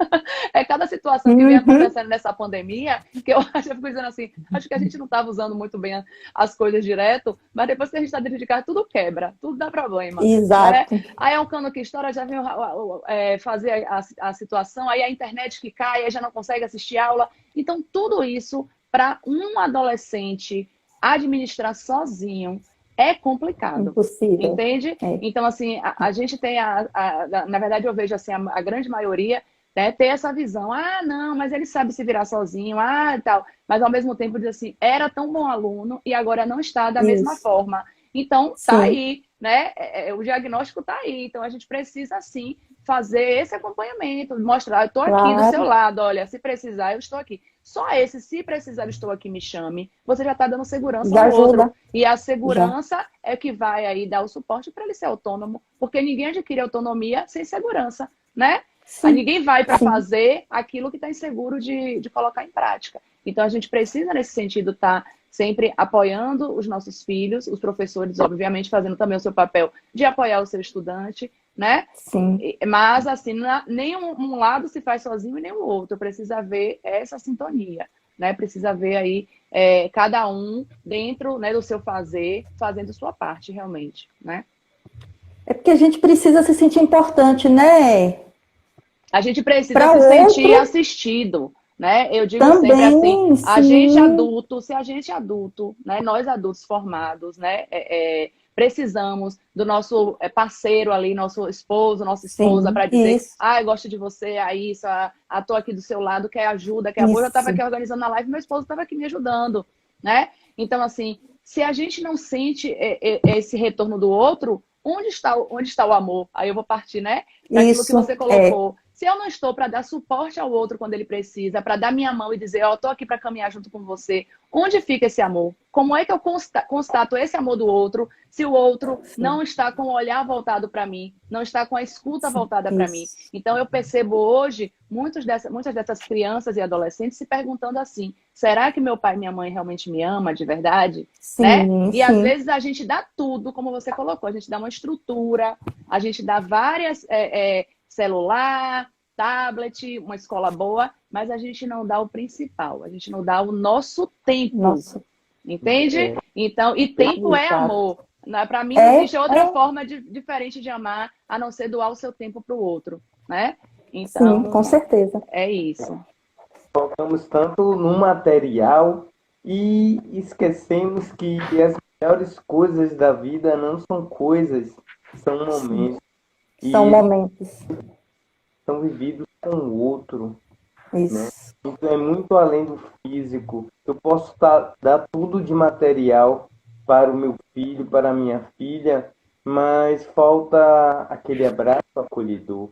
É cada situação que vem uhum, acontecendo nessa pandemia, que eu fico dizendo assim, acho que a gente não estava usando muito bem as coisas direto, mas depois que a gente está dentro de casa, tudo quebra, tudo dá problema, né? exato. Aí é um cano que estoura, já vem fazer a situação, aí a internet que cai, aí já não consegue assistir aula. Então, tudo isso, para um adolescente administrar sozinho, é complicado. Impossível. Entende? É. Então, assim, a gente tem na verdade, eu vejo assim, a grande maioria, né, ter essa visão, não, mas ele sabe se virar sozinho, e tal. Mas ao mesmo tempo diz assim, era tão bom aluno e agora não está da mesma Isso. forma. Então, tá Sim, aí, né? O diagnóstico tá aí. Então a gente precisa sim fazer esse acompanhamento, mostrar, eu estou aqui do seu claro. lado, olha, se precisar, eu estou aqui. Só esse, se precisar, eu estou aqui, me chame. Você já está dando segurança Já ao outro. ajuda. E a Já. segurança é que vai aí dar o suporte para ele ser autônomo, porque ninguém adquire autonomia sem segurança, né? Aí Sim, ninguém vai para sim. fazer aquilo que está inseguro de colocar em prática. Então a gente precisa, nesse sentido, estar sempre apoiando os nossos filhos, os professores, obviamente, fazendo também o seu papel de apoiar o seu estudante, né? Sim. Mas, assim, nem um lado se faz sozinho e nem o outro. Precisa haver essa sintonia, né? Precisa haver aí cada um dentro, né, do seu fazer, fazendo sua parte, realmente, né? É porque a gente precisa se sentir importante, né? A gente precisa Para se o sentir outro assistido, né? Eu digo sempre assim, também, a gente sim. adulto, se a gente adulto, né, nós adultos formados, né, precisamos do nosso parceiro ali, nosso esposo, nossa esposa, Sim, para dizer, isso, eu gosto de você, isso, tô aqui do seu lado, quer ajuda, quer apoio. Eu estava isso. aqui organizando a live, meu esposo estava aqui me ajudando, né? Então, assim, se a gente não sente esse retorno do outro, onde está o amor? Aí eu vou partir, né, para aquilo que Isso você é. colocou. Se eu não estou para dar suporte ao outro quando ele precisa, para dar minha mão e dizer, estou aqui para caminhar junto com você, onde fica esse amor? Como é que eu constato esse amor do outro se o outro Sim, não está com o olhar voltado para mim, não está com a escuta sim, voltada para mim? isso. Então eu percebo hoje muitas dessas crianças e adolescentes se perguntando assim, será que meu pai e minha mãe realmente me amam de verdade? Né? Sim, E às sim. vezes a gente dá tudo, como você colocou, a gente dá uma estrutura, a gente dá várias celular, tablet, uma escola boa, mas a gente não dá o principal, a gente não dá o nosso tempo, Nossa, entende? É, Então, e tempo é exato. amor. Para mim, não É, existe outra é, forma diferente de amar, a não ser doar o seu tempo para o outro, né? sim, com Então, certeza. é isso. focamos tanto no material e esquecemos que as melhores coisas da vida não são coisas, são Sim, momentos. são E eles momentos. são vividos com o outro, né? Isso. Então é muito além do físico. Eu posso dar tudo de material para o meu filho, para a minha filha, mas falta aquele abraço acolhedor,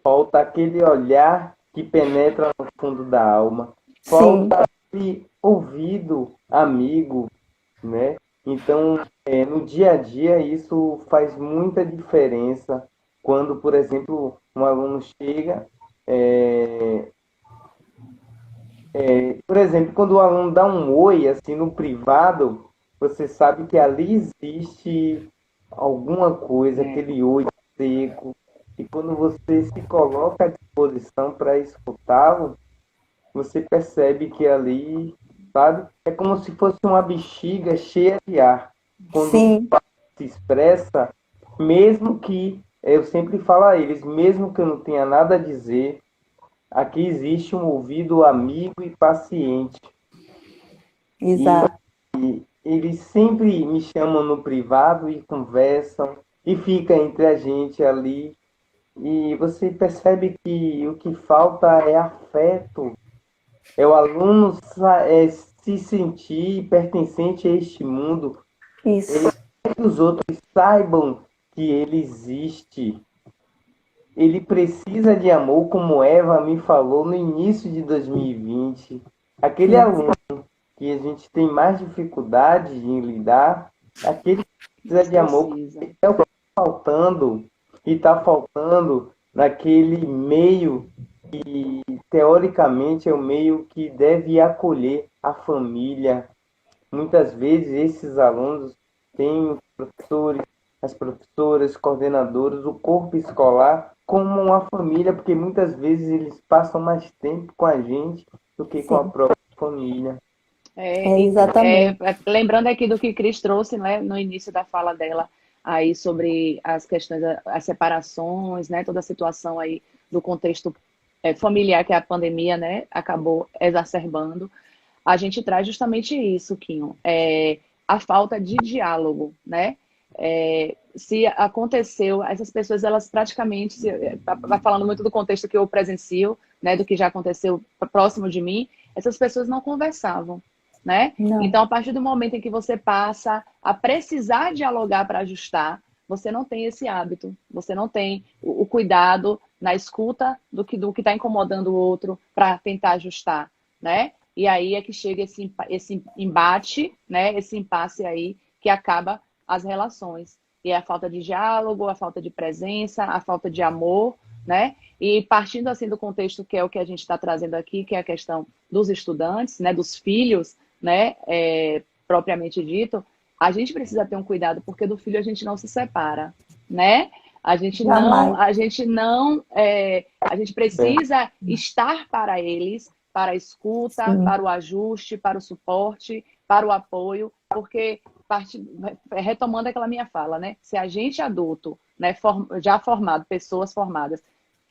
falta aquele olhar que penetra no fundo da alma, Sim, falta aquele ouvido amigo, né? Então, no dia a dia, isso faz muita diferença quando, por exemplo, um aluno chega, é, por exemplo, quando o aluno dá um oi, assim, no privado, você sabe que ali existe alguma coisa, É, aquele oi seco, e quando você se coloca à disposição para escutá-lo, você percebe que ali, sabe, é como se fosse uma bexiga cheia de ar. Quando Sim, se expressa, mesmo que, eu sempre falo a eles, mesmo que eu não tenha nada a dizer, aqui existe um ouvido amigo e paciente. E exato. eles sempre me chamam no privado e conversam, e fica entre a gente ali. E você percebe que o que falta é afeto, é o aluno se sentir pertencente a este mundo, Isso. que os outros saibam que ele existe. Ele precisa de amor, como Eva me falou no início de 2020. Aquele Isso. aluno que a gente tem mais dificuldade em lidar, aquele que precisa mas de amor, precisa. é o que está faltando, e está faltando naquele meio que, teoricamente, é o meio que deve acolher a família. Muitas vezes esses alunos têm os professores, as professoras, coordenadores, o corpo escolar como uma família, porque muitas vezes eles passam mais tempo com a gente do que com a Sim, própria família. É, é exatamente. lembrando aqui do que Cris trouxe, né, no início da fala dela, aí sobre as questões, as separações, né, toda a situação aí do contexto familiar que a pandemia, né, acabou exacerbando. A gente traz justamente isso, Quinho, a falta de diálogo, né? Se aconteceu, essas pessoas, elas praticamente, vai falando muito do contexto que eu presencio, né, do que já aconteceu próximo de mim, essas pessoas não conversavam, né? Não, Então, a partir do momento em que você passa a precisar dialogar para ajustar, você não tem esse hábito, você não tem o cuidado na escuta do que está incomodando o outro para tentar ajustar, né? E aí é que chega esse embate, né? Esse impasse aí que acaba as relações. E é a falta de diálogo, a falta de presença, a falta de amor, né? E partindo assim do contexto que é o que a gente está trazendo aqui, que é a questão dos estudantes, né? Dos filhos, né? Propriamente dito, a gente precisa ter um cuidado porque do filho a gente não se separa, né? jamais. A gente precisa estar para eles, para a escuta, Sim, para o ajuste, para o suporte, para o apoio, porque, retomando aquela minha fala, né? Se a gente adulto, né, já formado, pessoas formadas,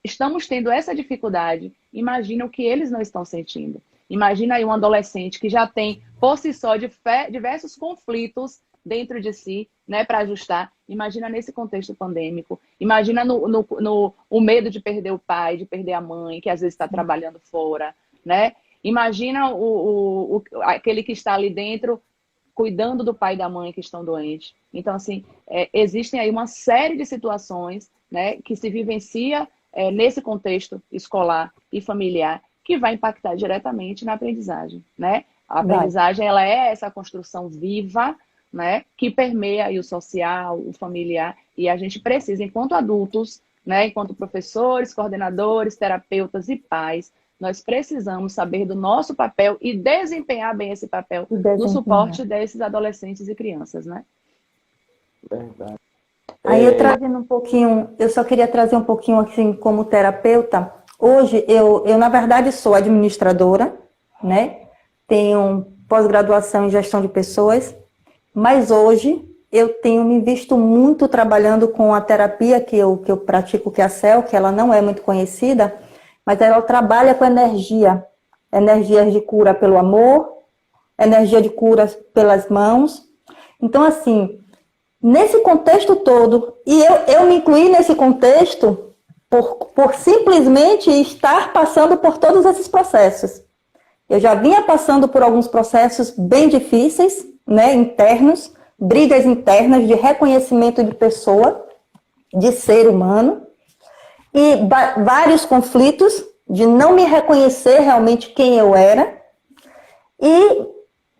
estamos tendo essa dificuldade, imagina o que eles não estão sentindo. Imagina aí um adolescente que já tem, por si só, diversos conflitos dentro de si, né, para ajustar. Imagina nesse contexto pandêmico. Imagina o medo de perder o pai, de perder a mãe, que às vezes está trabalhando fora, né? Imagina aquele que está ali dentro cuidando do pai e da mãe que estão doentes. Então, assim, existem aí uma série de situações, né, que se vivencia nesse contexto escolar e familiar que vai impactar diretamente na aprendizagem, né? A vai. aprendizagem, ela é essa construção viva, né, que permeia aí o social, o familiar, e a gente precisa, enquanto adultos, né, enquanto professores, coordenadores, terapeutas e pais, nós precisamos saber do nosso papel e desempenhar bem esse papel E no desempenhar. suporte desses adolescentes e crianças, né? Verdade. Aí eu trazendo um pouquinho, eu só queria trazer um pouquinho assim como terapeuta. Hoje eu na verdade sou administradora, né? Tenho pós-graduação em gestão de pessoas, mas hoje eu tenho me visto muito trabalhando com a terapia que eu pratico, que é a CEL, que ela não é muito conhecida, mas ela trabalha com energia, energias de cura pelo amor, energia de cura pelas mãos. Então, assim, nesse contexto todo, e eu me incluí nesse contexto por simplesmente estar passando por todos esses processos. Eu já vinha passando por alguns processos bem difíceis, né, internos, brigas internas de reconhecimento de pessoa, de ser humano, e vários conflitos de não me reconhecer realmente quem eu era. E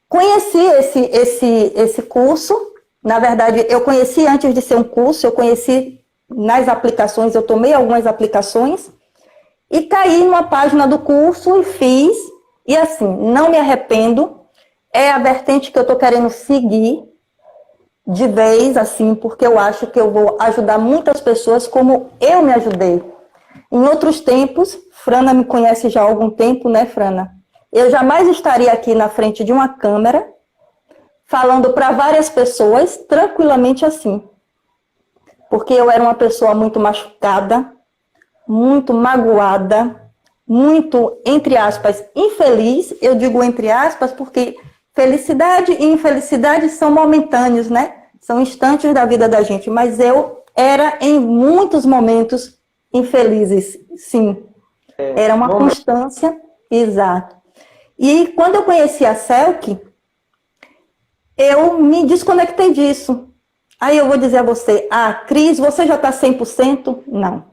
conheci esse curso. Na verdade, eu conheci antes de ser um curso, eu conheci nas aplicações, eu tomei algumas aplicações e caí numa página do curso e fiz. E assim, não me arrependo, é a vertente que eu estou querendo seguir de vez, assim, porque eu acho que eu vou ajudar muitas pessoas como eu me ajudei. Em outros tempos, Frana me conhece já há algum tempo, né, Frana? Eu jamais estaria aqui na frente de uma câmera falando para várias pessoas tranquilamente assim. Porque eu era uma pessoa muito machucada, muito magoada, muito, entre aspas, infeliz. Eu digo entre aspas porque felicidade e infelicidade são momentâneos, né? São instantes da vida da gente. Mas eu era, em muitos momentos, infelizes, sim. Era uma constância, exato. E quando eu conheci a Selk, eu me desconectei disso. Aí eu vou dizer a você, Cris, você já está 100%? Não.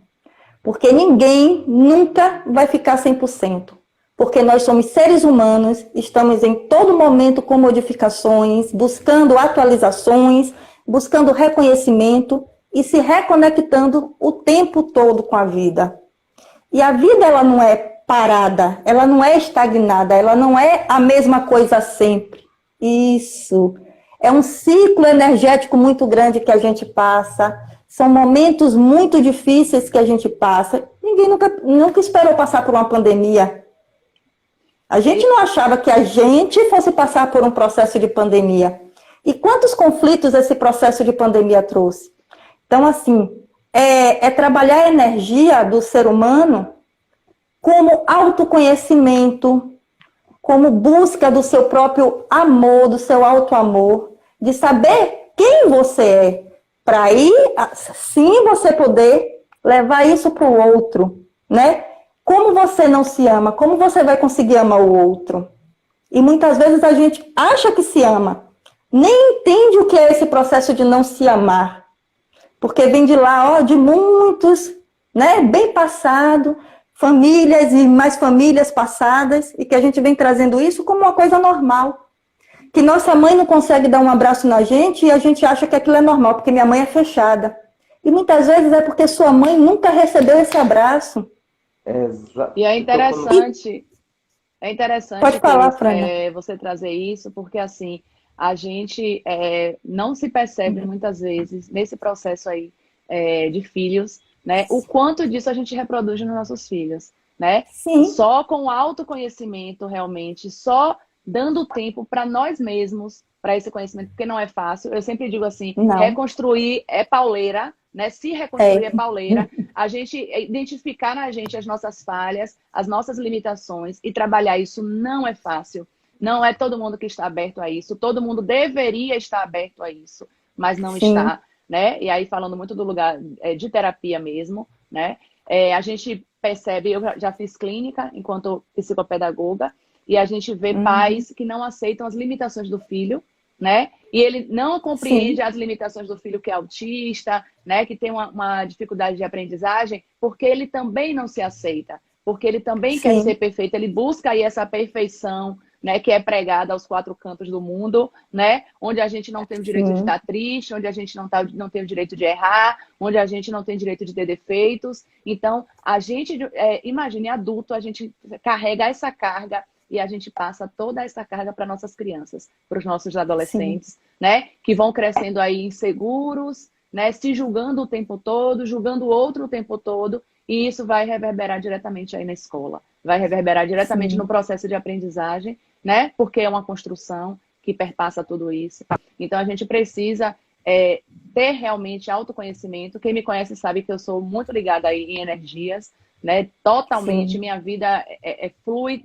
Porque ninguém nunca vai ficar 100%. Porque nós somos seres humanos, estamos em todo momento com modificações, buscando atualizações, buscando reconhecimento e se reconectando o tempo todo com a vida. E a vida, ela não é parada, ela não é estagnada, ela não é a mesma coisa sempre. Isso. É um ciclo energético muito grande que a gente passa. São momentos muito difíceis que a gente passa. Ninguém nunca esperou passar por uma pandemia. A gente não achava que a gente fosse passar por um processo de pandemia. E quantos conflitos esse processo de pandemia trouxe? Então, assim, é trabalhar a energia do ser humano como autoconhecimento, como busca do seu próprio amor, do seu auto-amor, de saber quem você é, para aí, sim, você poder levar isso para o outro, né? Como você não se ama, como você vai conseguir amar o outro? E muitas vezes a gente acha que se ama, nem entende o que é esse processo de não se amar, porque vem de lá, de muitos, né, bem passado, famílias e mais famílias passadas, e que a gente vem trazendo isso como uma coisa normal. Que nossa mãe não consegue dar um abraço na gente e a gente acha que aquilo é normal, porque minha mãe é fechada. E muitas vezes é porque sua mãe nunca recebeu esse abraço. E é interessante, Pode falar, Frana. Você trazer isso, porque assim, a gente não se percebe muitas vezes nesse processo aí de filhos, né? O quanto disso a gente reproduz nos nossos filhos, né? Sim. Só com autoconhecimento realmente, só dando tempo para nós mesmos, para esse conhecimento, porque não é fácil. Eu sempre digo assim, reconstruir é pauleira, né? Se reconstruir é pauleira, a gente identificar na gente as nossas falhas, as nossas limitações e trabalhar isso não é fácil. Não é todo mundo que está aberto a isso. Todo mundo deveria estar aberto a isso, mas não está, né? E aí falando muito do lugar de terapia mesmo, né? A gente percebe, eu já fiz clínica enquanto psicopedagoga, e a gente vê pais que não aceitam as limitações do filho, né? E ele não compreende as limitações do filho que é autista, né? Que tem uma dificuldade de aprendizagem, porque ele também não se aceita, porque ele também quer ser perfeito, ele busca aí essa perfeição, né? Que é pregada aos quatro cantos do mundo, né? Onde a gente não tem o direito de estar triste, onde a gente não tem o direito de errar, onde a gente não tem direito de ter defeitos. Então, a gente, imagine, adulto, a gente carrega essa carga e a gente passa toda essa carga para nossas crianças, para os nossos adolescentes, né? Que vão crescendo aí inseguros, né? Se julgando o tempo todo, julgando o outro o tempo todo, e isso vai reverberar diretamente aí na escola, vai reverberar diretamente no processo de aprendizagem, né? Porque é uma construção que perpassa tudo isso. Então a gente precisa ter realmente autoconhecimento. Quem me conhece sabe que eu sou muito ligada aí em energias, né? Totalmente, minha vida flui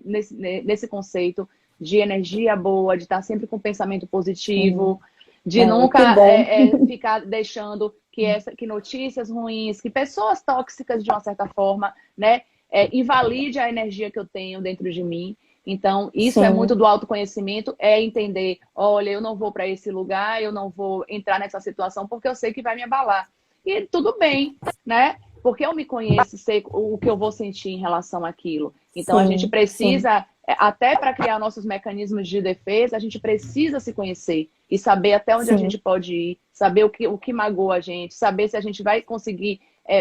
nesse conceito de energia boa, de estar sempre com pensamento positivo, de nunca ficar deixando que notícias ruins, que pessoas tóxicas, de uma certa forma, né, invalide a energia que eu tenho dentro de mim. Então, isso é muito do autoconhecimento, é entender, olha, eu não vou para esse lugar, eu não vou entrar nessa situação, porque eu sei que vai me abalar. E tudo bem, né? Porque eu me conheço, sei o que eu vou sentir em relação àquilo. Então, a gente precisa até para criar nossos mecanismos de defesa, a gente precisa se conhecer e saber até onde a Sim. gente pode ir, saber o que magoa a gente, saber se a gente vai conseguir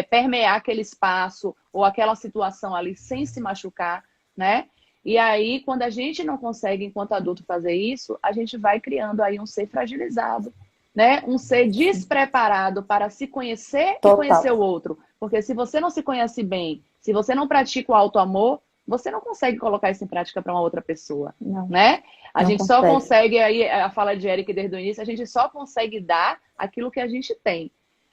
permear aquele espaço ou aquela situação ali sem se machucar, né? E aí, quando a gente não consegue, enquanto adulto, fazer isso, a gente vai criando aí um ser fragilizado, né? Um ser despreparado para se conhecer e conhecer Total. o outro. Porque se você não se conhece bem, se você não pratica o auto-amor, você não consegue colocar isso em prática para uma outra pessoa, Não, né? A não gente só consegue. consegue, aí a fala de Eric desde o início, a gente só consegue dar aquilo que a gente tem,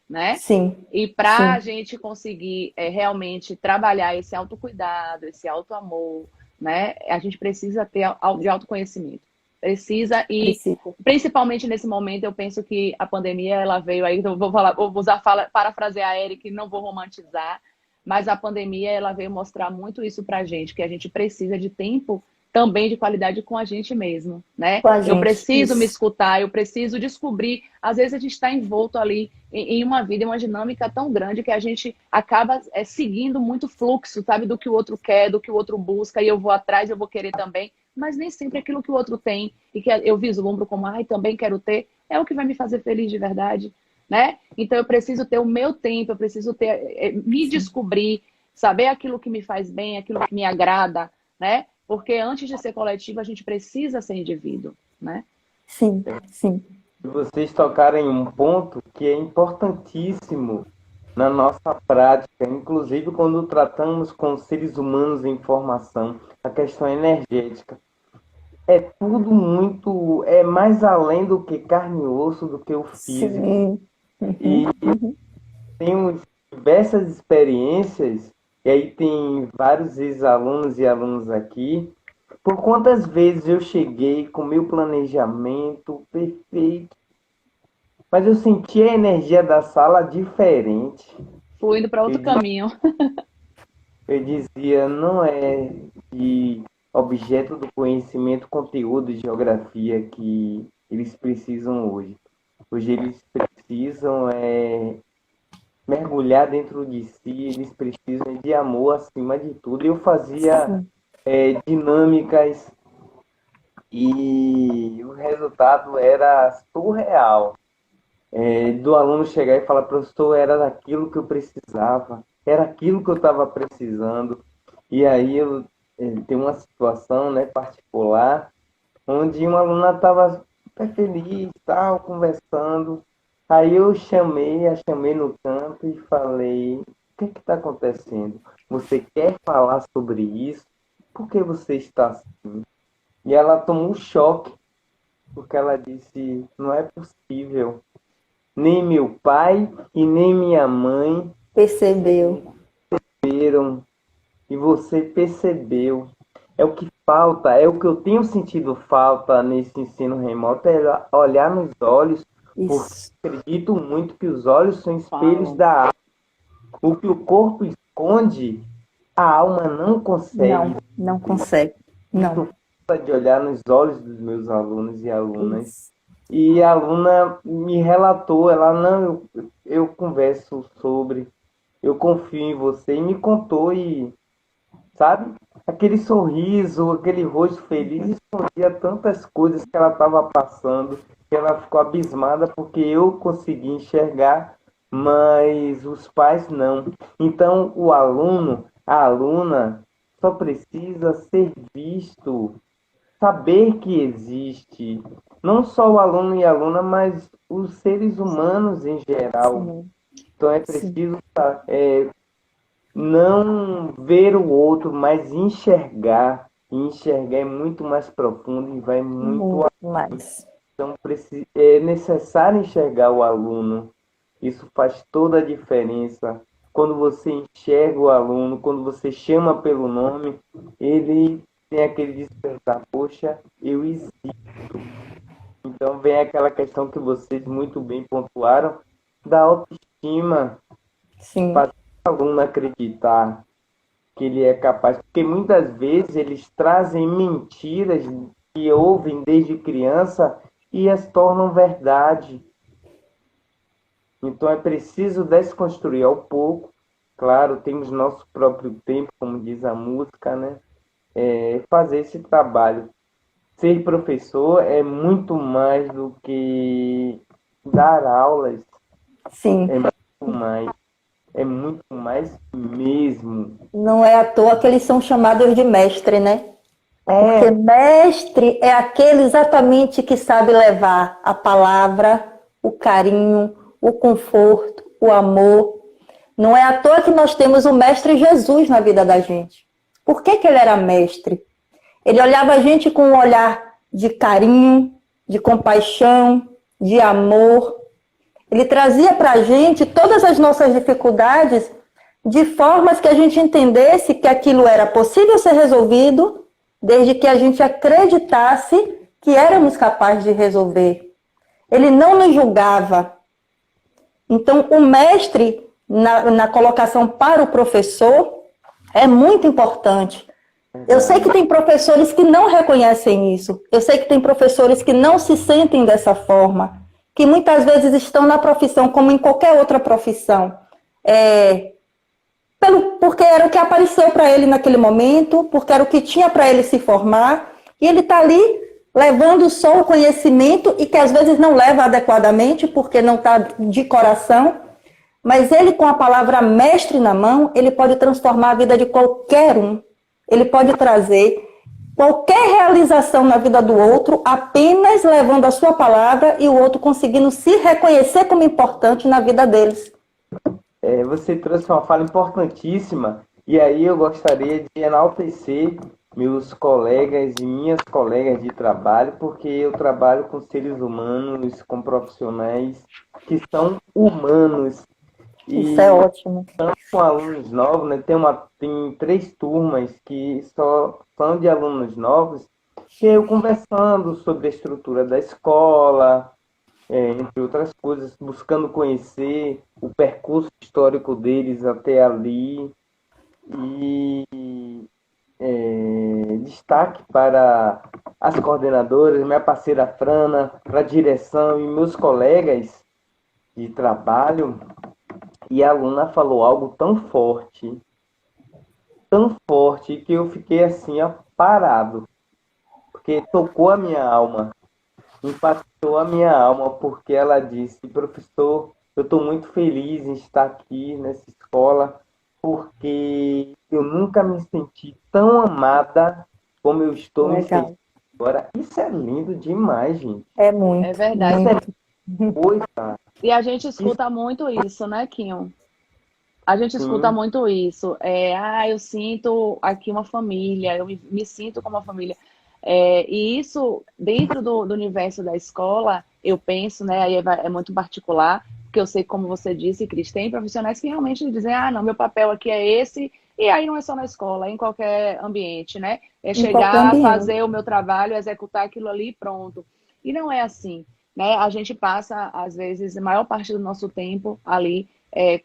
né? Sim, E para a sim, gente conseguir realmente trabalhar esse autocuidado, esse autoamor, né? A gente precisa ter de autoconhecimento. Precisa, e precisa. principalmente nesse momento, eu penso que a pandemia ela veio aí, então eu vou falar, vou usar parafrasear a Eric, não vou romantizar, mas a pandemia ela veio mostrar muito isso pra gente, que a gente precisa de tempo também de qualidade com a gente mesmo, né? Com a Eu gente, preciso me isso. escutar, eu preciso descobrir. Às vezes a gente está envolto ali em uma vida, em uma dinâmica tão grande que a gente acaba seguindo muito fluxo, sabe? Do que o outro quer, do que o outro busca, e eu vou atrás, eu vou querer também. Mas nem sempre aquilo que o outro tem e que eu vislumbro como, ai, também quero ter, é o que vai me fazer feliz de verdade, né? Então eu preciso ter o meu tempo, eu preciso ter, me Sim, descobrir, saber aquilo que me faz bem, aquilo que me agrada, né? Porque antes de ser coletivo, a gente precisa ser indivíduo, né? sim, sim. Vocês tocaram em um ponto que é importantíssimo na nossa prática, inclusive quando tratamos com seres humanos em formação, a questão energética. É tudo muito, é mais além do que carne e osso, do que o físico. Sim. E Uhum, uhum. tenho diversas experiências, e aí tem vários ex-alunos e alunos aqui. Por quantas vezes eu cheguei com meu planejamento perfeito, mas eu senti a energia da sala diferente. Fui indo para Eu, outro caminho. eu dizia, não é de objeto do conhecimento, conteúdo de geografia que eles precisam hoje. Hoje eles precisam mergulhar dentro de si, eles precisam de amor acima de tudo. Eu fazia Sim. dinâmicas e o resultado era surreal. Do aluno chegar e falar, professor, era daquilo que eu precisava, era aquilo que eu estava precisando. E aí eu tenho uma situação, né, particular, onde uma aluna estava super feliz, tal, conversando. Aí eu a chamei no canto e falei, o que está acontecendo? Você quer falar sobre isso? Por que você está assim? E ela tomou um choque, porque ela disse, não é possível. Nem meu pai e nem minha mãe Percebeu. viram e você percebeu. É o que falta, é o que eu tenho sentido falta nesse ensino remoto, é olhar nos olhos, porque Isso. acredito muito que os olhos são espelhos Falam. da alma. O que o corpo esconde, a alma não consegue. Não, não consegue. Não. Sinto falta de olhar nos olhos dos meus alunos e alunas. Isso. E a aluna me relatou, ela, não, eu converso sobre, eu confio em você, e me contou, e sabe? Aquele sorriso, aquele rosto feliz escondia tantas coisas que ela estava passando, que ela ficou abismada porque eu consegui enxergar, mas os pais não. Então, o aluno, a aluna, só precisa ser visto, saber que existe. Não só o aluno e a aluna, mas os seres humanos em geral. Sim, Então, é sim. preciso não ver o outro, mas enxergar. E enxergar é muito mais profundo e vai muito. Muito mais. Então, é necessário enxergar o aluno. Isso faz toda a diferença. Quando você enxerga o aluno, quando você chama pelo nome, ele tem aquele despertar. Poxa, eu existo. Então, vem aquela questão que vocês muito bem pontuaram da autoestima. Sim, Fazer o aluno acreditar que ele é capaz, porque muitas vezes eles trazem mentiras que ouvem desde criança e as tornam verdade. Então é preciso desconstruir ao pouco. Claro, temos nosso próprio tempo, como diz a música, né? fazer esse trabalho. Ser professor é muito mais do que dar aulas, Sim. É muito mais mesmo. Não é à toa que eles são chamados de mestre, né? Porque mestre é aquele exatamente que sabe levar a palavra, o carinho, o conforto, o amor. Não é à toa que nós temos o mestre Jesus na vida da gente. Por que ele era mestre? Ele olhava a gente com um olhar de carinho, de compaixão, de amor. Ele trazia para a gente todas as nossas dificuldades de formas que a gente entendesse que aquilo era possível ser resolvido, desde que a gente acreditasse que éramos capazes de resolver. Ele não nos julgava. Então, o mestre, na colocação para o professor, é muito importante. Eu sei que tem professores que não reconhecem isso. Eu sei que tem professores que não se sentem dessa forma, que muitas vezes estão na profissão como em qualquer outra profissão. Porque era o que apareceu para ele naquele momento, porque era o que tinha para ele se formar, e ele está ali levando só o conhecimento e que às vezes não leva adequadamente, porque não está de coração, mas ele com a palavra mestre na mão, ele pode transformar a vida de qualquer um. Ele pode trazer qualquer realização na vida do outro, apenas levando a sua palavra e o outro conseguindo se reconhecer como importante na vida deles. Você trouxe uma fala importantíssima, e aí eu gostaria de enaltecer meus colegas e minhas colegas de trabalho, porque eu trabalho com seres humanos, com profissionais que são humanos. Isso é ótimo. Com alunos novos, né? Tem 3 turmas que só são de alunos novos, que eu conversando sobre a estrutura da escola, entre outras coisas, buscando conhecer o percurso histórico deles até ali. E destaque para as coordenadoras, minha parceira Frana, para a direção e meus colegas de trabalho. E a aluna falou algo tão forte, que eu fiquei assim, ó, parado, porque tocou a minha alma, impactou a minha alma, porque ela disse: professor, eu estou muito feliz em estar aqui nessa escola, porque eu nunca me senti tão amada como eu estou me sentindo agora. Isso é lindo demais, gente. É muito. É verdade. Coisa. E a gente escuta muito isso, né, Quinho? A gente escuta muito isso. Eu sinto aqui uma família, eu me sinto como uma família. E isso, dentro do universo da escola, eu penso, né, aí é muito particular, porque eu sei, como você disse, Cris, tem profissionais que realmente dizem: não, meu papel aqui é esse, e aí não é só na escola, é em qualquer ambiente, né? É chegar, fazer o meu trabalho, executar aquilo ali e pronto. E não é assim, né? A gente passa, às vezes, a maior parte do nosso tempo ali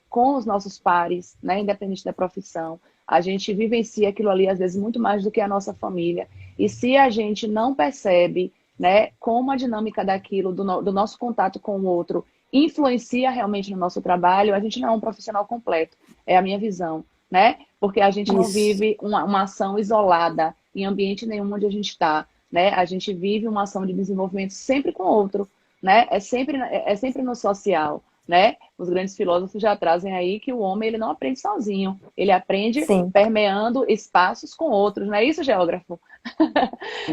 com os nossos pares, né? Independente da profissão. A gente vivencia aquilo ali, às vezes, muito mais do que a nossa família. E se a gente não percebe, né, como a dinâmica daquilo, do nosso contato com o outro, influencia realmente no nosso trabalho, a gente não é um profissional completo. É a minha visão, né? Porque a gente não vive uma ação isolada em ambiente nenhum onde a gente está, né? A gente vive uma ação de desenvolvimento sempre com o outro, né? É sempre no social, né? Os grandes filósofos já trazem aí que o homem ele não aprende sozinho, ele aprende permeando espaços com outros, não é isso, geógrafo?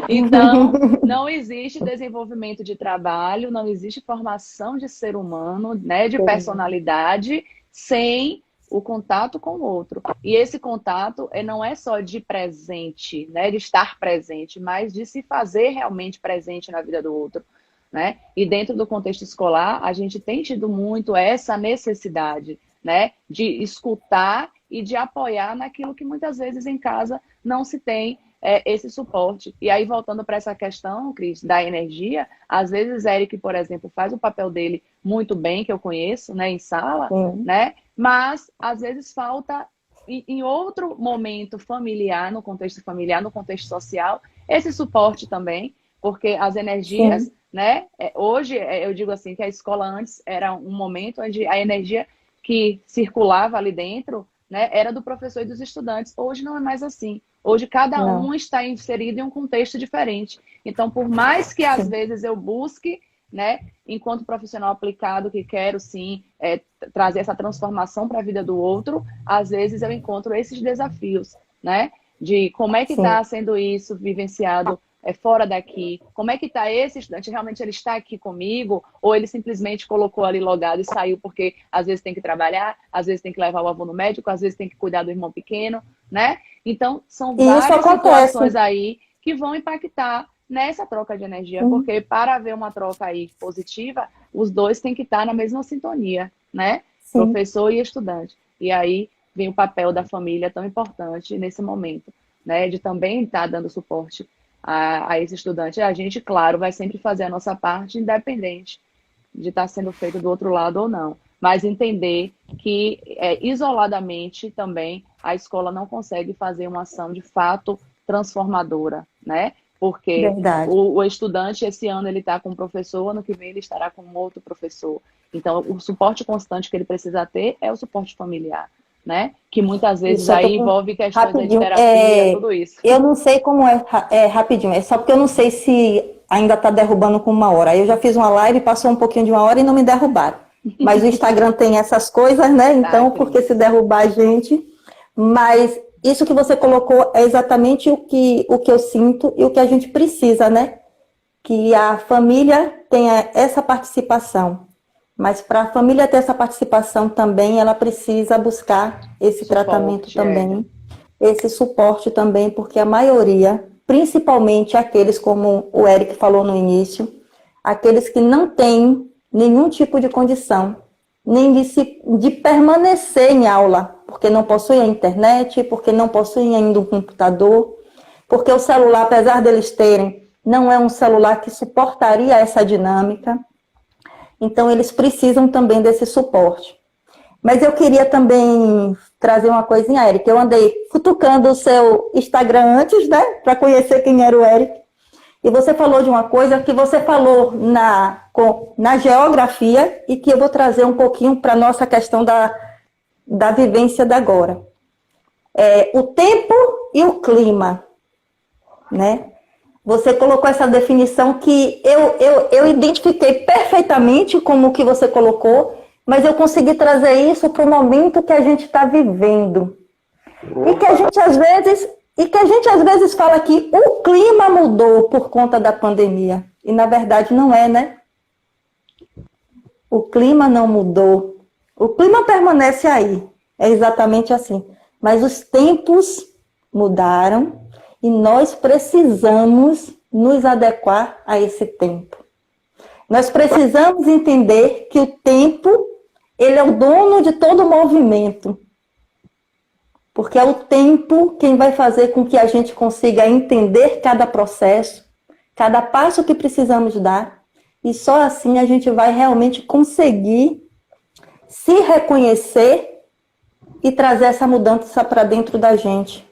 Então, não existe desenvolvimento de trabalho, não existe formação de ser humano, né, de personalidade, sem o contato com o outro. E esse contato não é só de presente, né, de estar presente, mas de se fazer realmente presente na vida do outro, né? E dentro do contexto escolar, a gente tem tido muito essa necessidade, né, de escutar e de apoiar naquilo que muitas vezes em casa não se tem esse suporte. E aí, voltando para essa questão, Cris, da energia, às vezes Eric, por exemplo, faz o papel dele muito bem, que eu conheço, né, em sala, né? Mas às vezes falta em outro momento familiar, no contexto social, esse suporte também, porque as energias, né? Hoje, eu digo assim, que a escola antes era um momento onde a energia que circulava ali dentro, né, era do professor e dos estudantes. Hoje não é mais assim. Hoje, cada Não. um está inserido em um contexto diferente. Então, por mais que às vezes eu busque, né, enquanto profissional aplicado, que quero sim trazer essa transformação para a vida do outro, às vezes eu encontro esses desafios, né? De como é que Sim. está sendo isso vivenciado fora daqui, como é que está esse estudante, realmente ele está aqui comigo, ou ele simplesmente colocou ali logado e saiu porque às vezes tem que trabalhar, às vezes tem que levar o avô no médico, às vezes tem que cuidar do irmão pequeno, né? Então, são E isso várias acontece. situações aí que vão impactar nessa troca de energia, porque para haver uma troca aí positiva, os dois têm que estar na mesma sintonia, né? Sim. Professor e estudante. E aí vem o papel da família tão importante nesse momento, né? De também estar dando suporte a esse estudante. A gente, claro, vai sempre fazer a nossa parte, independente de estar sendo feito do outro lado ou não. Mas entender que, isoladamente, também, a escola não consegue fazer uma ação de fato transformadora, né? Porque Verdade. o estudante, esse ano, ele está com um professor, ano que vem ele estará com outro professor. Então, o suporte constante que ele precisa ter é o suporte familiar, né? Que muitas vezes Isso, eu tô aí com... envolve questões aí de Rapidinho. terapia, tudo isso. Eu não sei como rapidinho. É só porque eu não sei se ainda está derrubando com 1 hora. Aí eu já fiz uma live, passou um pouquinho de 1 hora e não me derrubaram. Mas o Instagram tem essas coisas, né? Então, Tá, porque Cris. se derrubar a gente... Mas isso que você colocou é exatamente o que eu sinto e o que a gente precisa, né? Que a família tenha essa participação. Mas para a família ter essa participação também, ela precisa buscar esse tratamento Suporte, também, esse suporte também, porque a maioria, principalmente aqueles, como o Eric falou no início, aqueles que não têm nenhum tipo de condição, nem de permanecer em aula, porque não possuem a internet, porque não possuem ainda um computador, porque o celular, apesar deles terem, não é um celular que suportaria essa dinâmica. Então, eles precisam também desse suporte. Mas eu queria também trazer uma coisinha, Eric. Eu andei futucando o seu Instagram antes, né? Para conhecer quem era o Eric. E você falou de uma coisa que você falou na geografia e que eu vou trazer um pouquinho para a nossa questão da vivência da agora. O tempo e o clima, né? Você colocou essa definição que eu identifiquei perfeitamente como o que você colocou, mas eu consegui trazer isso para o momento que a gente está vivendo. E que a gente às vezes fala que o clima mudou por conta da pandemia. E na verdade não é, né? O clima não mudou. O clima permanece aí. É exatamente assim. Mas os tempos mudaram. E nós precisamos nos adequar a esse tempo. Nós precisamos entender que o tempo, ele é o dono de todo o movimento. Porque é o tempo quem vai fazer com que a gente consiga entender cada processo, cada passo que precisamos dar. E só assim a gente vai realmente conseguir se reconhecer e trazer essa mudança para dentro da gente.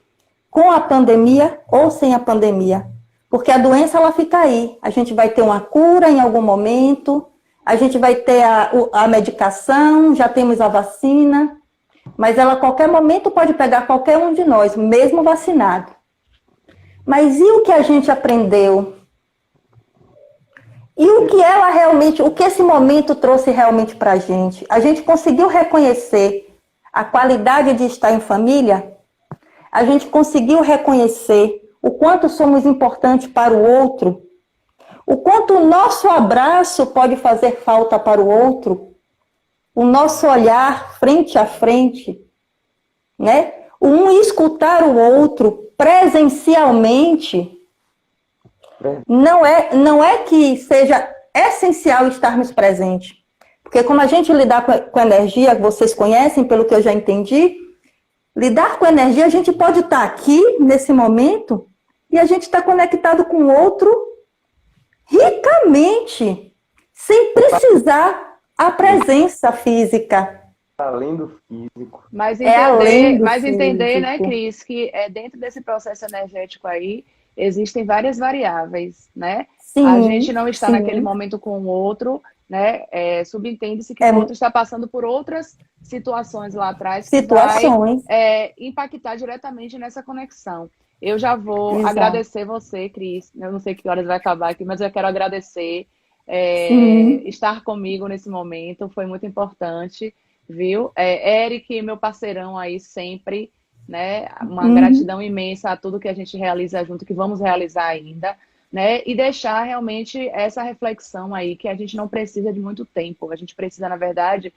Com a pandemia ou sem a pandemia. Porque a doença, ela fica aí. A gente vai ter uma cura em algum momento, a gente vai ter a medicação, já temos a vacina, mas ela a qualquer momento pode pegar qualquer um de nós, mesmo vacinado. Mas e o que a gente aprendeu? E o que ela realmente, o que esse momento trouxe realmente para a gente? A gente conseguiu reconhecer a qualidade de estar em família? A gente conseguiu reconhecer o quanto somos importantes para o outro, o quanto o nosso abraço pode fazer falta para o outro, o nosso olhar frente a frente, né? Um escutar o outro presencialmente. Não é que seja essencial estarmos presentes, porque como a gente lidar com energia, vocês conhecem, pelo que eu já entendi, lidar com energia, a gente pode estar aqui, nesse momento, e a gente está conectado com o outro ricamente, sem precisar a presença física. Além do físico. Mas além do entender, né, físico. Cris, que dentro desse processo energético aí, existem várias variáveis, né? Sim, A gente não está sim. naquele momento com o outro, né? Subentende-se que o outro está passando por outras situações lá atrás que vai situações. impactar diretamente nessa conexão. Eu já vou Exato. agradecer você, Cris. Eu não sei que horas vai acabar aqui, mas eu quero agradecer Sim. estar comigo nesse momento. Foi muito importante, viu? Eric, meu parceirão aí sempre, né? Uma Uhum. gratidão imensa a tudo que a gente realiza junto, que vamos realizar ainda, né? E deixar realmente essa reflexão aí, que a gente não precisa de muito tempo. A gente precisa, na verdade,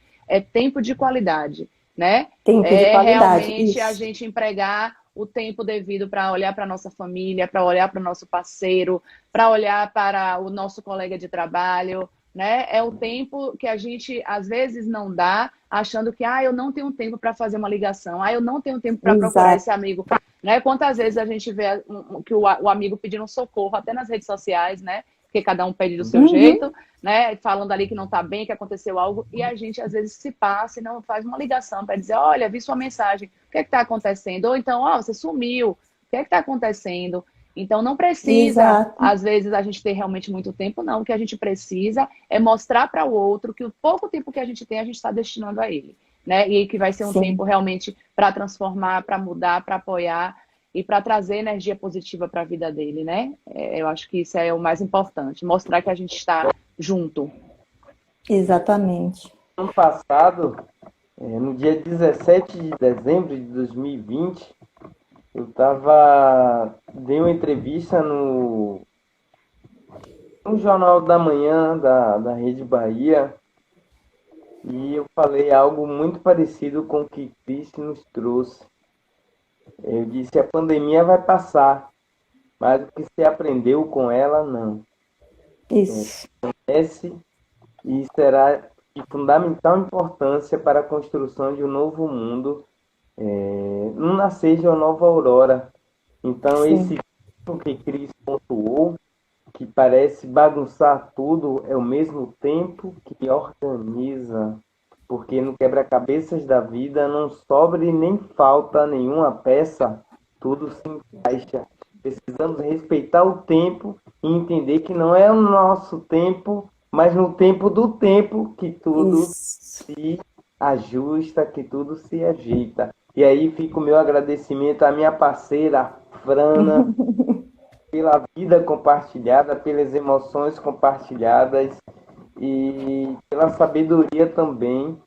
tempo de qualidade, né? Tempo de É qualidade, realmente a isso. gente empregar o tempo devido para olhar para a nossa família, para olhar para o nosso parceiro, para olhar para o nosso colega de trabalho, né? É o tempo que a gente às vezes não dá, achando que eu não tenho tempo para fazer uma ligação, eu não tenho tempo para procurar esse Exato. amigo, né? Quantas vezes a gente vê que o amigo pedindo socorro até nas redes sociais, né? Porque cada um pede do seu Uhum. jeito, né? Falando ali que não está bem, que aconteceu algo, e a gente às vezes se passa e não faz uma ligação para dizer, olha, vi sua mensagem, o que está acontecendo? Ou então, você sumiu, o que está acontecendo? Então não precisa, Exato. às vezes, a gente ter realmente muito tempo, não. O que a gente precisa é mostrar para o outro que o pouco tempo que a gente tem, a gente está destinando a ele, né? E que vai ser um tempo Sim. realmente para transformar, para mudar, para apoiar e para trazer energia positiva para a vida dele, né? Eu acho que isso é o mais importante, mostrar que a gente está junto. Exatamente. Ano passado, no dia 17 de dezembro de 2020, dei uma entrevista no Jornal da Manhã da Rede Bahia e eu falei algo muito parecido com o que Cristo nos trouxe. Eu disse, a pandemia vai passar, mas o que você aprendeu com ela, não. Isso. Esse e será de fundamental importância para a construção de um novo mundo, não nascer de uma nova aurora. Então, esse Sim. tempo que Cristo pontuou, que parece bagunçar tudo, é o mesmo tempo que organiza, porque no quebra-cabeças da vida não sobra e nem falta nenhuma peça, tudo se encaixa. Precisamos respeitar o tempo e entender que não é o nosso tempo, mas no tempo do tempo que tudo Isso. se ajusta, que tudo se ajeita. E aí fica o meu agradecimento à minha parceira, Frana, pela vida compartilhada, pelas emoções compartilhadas e pela sabedoria também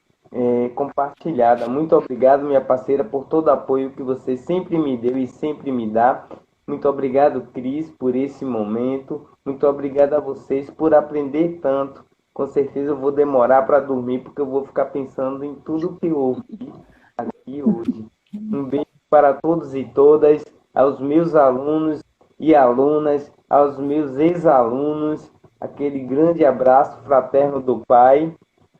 compartilhada. Muito obrigado, minha parceira, por todo o apoio que você sempre me deu e sempre me dá. Muito obrigado, Cris, por esse momento. Muito obrigado a vocês por aprender tanto. Com certeza eu vou demorar para dormir, porque eu vou ficar pensando em tudo que eu ouvi aqui hoje. Um beijo para todos e todas, aos meus alunos e alunas, aos meus ex-alunos, aquele grande abraço fraterno do Pai.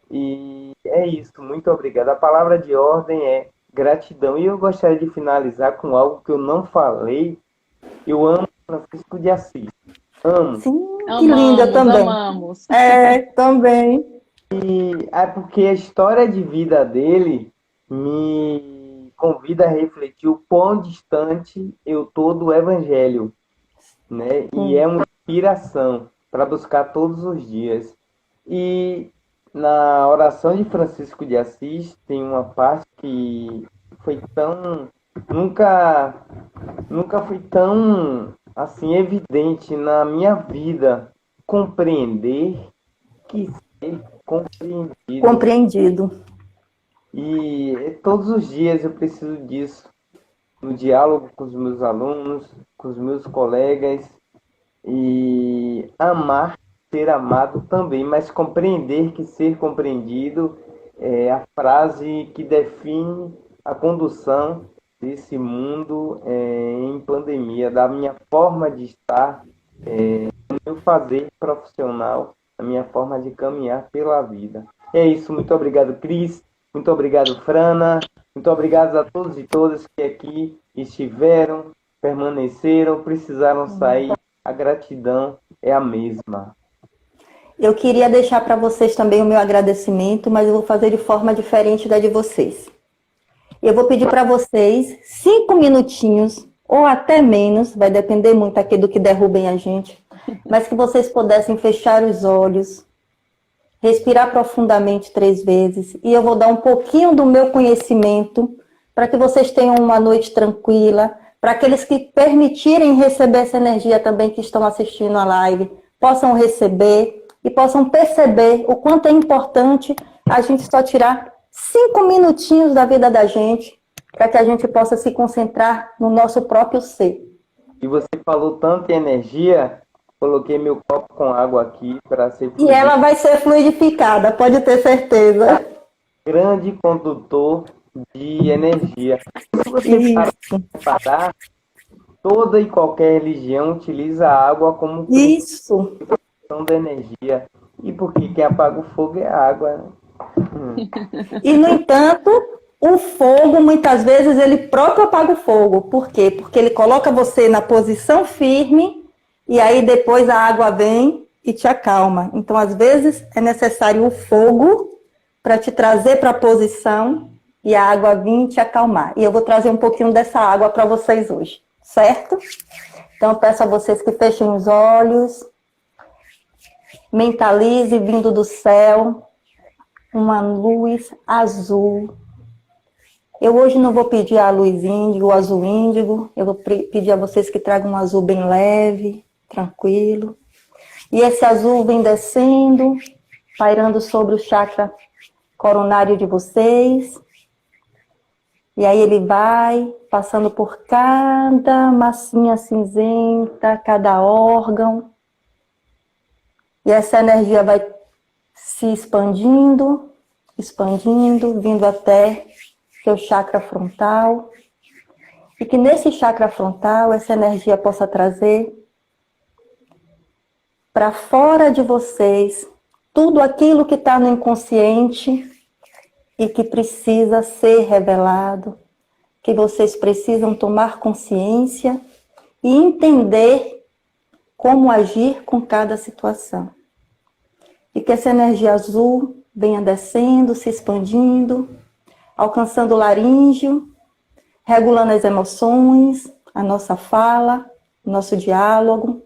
E é isso, muito obrigado. A palavra de ordem é gratidão. E eu gostaria de finalizar com algo que eu não falei. Eu amo Francisco de Assis. Amo. Sim, que linda Amamos, também. amamos. Também. E é porque a história de vida dele me convida a refletir o quão distante eu tô do Evangelho, né? E é Sim. uma inspiração para buscar todos os dias. E na oração de Francisco de Assis tem uma parte que foi tão nunca nunca foi tão assim evidente na minha vida compreender que ser compreendido. Compreendido. E todos os dias eu preciso disso no diálogo com os meus alunos, com os meus colegas e amar, ser amado também, mas compreender que ser compreendido é a frase que define a condução desse mundo em pandemia, da minha forma de estar, do meu fazer profissional, a minha forma de caminhar pela vida. É isso, muito obrigado, Cris, muito obrigado, Frana, muito obrigado a todos e todas que aqui estiveram, permaneceram, precisaram sair. A gratidão é a mesma. Eu queria deixar para vocês também o meu agradecimento, mas eu vou fazer de forma diferente da de vocês. Eu vou pedir para vocês 5 minutinhos, ou até menos, vai depender muito aqui do que derrubem a gente, mas que vocês pudessem fechar os olhos, respirar profundamente 3 vezes, e eu vou dar um pouquinho do meu conhecimento para que vocês tenham uma noite tranquila, para aqueles que permitirem receber essa energia também que estão assistindo a live, possam receber e possam perceber o quanto é importante a gente só tirar 5 minutinhos da vida da gente para que a gente possa se concentrar no nosso próprio ser. E você falou tanto em energia, coloquei meu copo com água aqui para ser E ela vai ser fluidificada, pode ter certeza. grande condutor de energia. Se você parar, toda e qualquer religião utiliza a água como Isso. função da energia. E porque quem apaga o fogo é a água, né? E, no entanto, o fogo, muitas vezes, ele próprio apaga o fogo. Por quê? Porque ele coloca você na posição firme e aí depois a água vem e te acalma. Então, às vezes, é necessário o fogo para te trazer para a posição e a água vir te acalmar. E eu vou trazer um pouquinho dessa água para vocês hoje, certo? Então, eu peço a vocês que fechem os olhos, mentalize vindo do céu uma luz azul. Eu hoje não vou pedir a luz índigo, o azul índigo. Eu vou pedir a vocês que tragam um azul bem leve, tranquilo. E esse azul vem descendo, pairando sobre o chakra coronário de vocês. E aí ele vai passando por cada massinha cinzenta, cada órgão. E essa energia vai se expandindo, vindo até seu chakra frontal. E que nesse chakra frontal, essa energia possa trazer para fora de vocês tudo aquilo que está no inconsciente e que precisa ser revelado, que vocês precisam tomar consciência e entender como agir com cada situação. E que essa energia azul venha descendo, se expandindo, alcançando o laríngeo, regulando as emoções, a nossa fala, o nosso diálogo,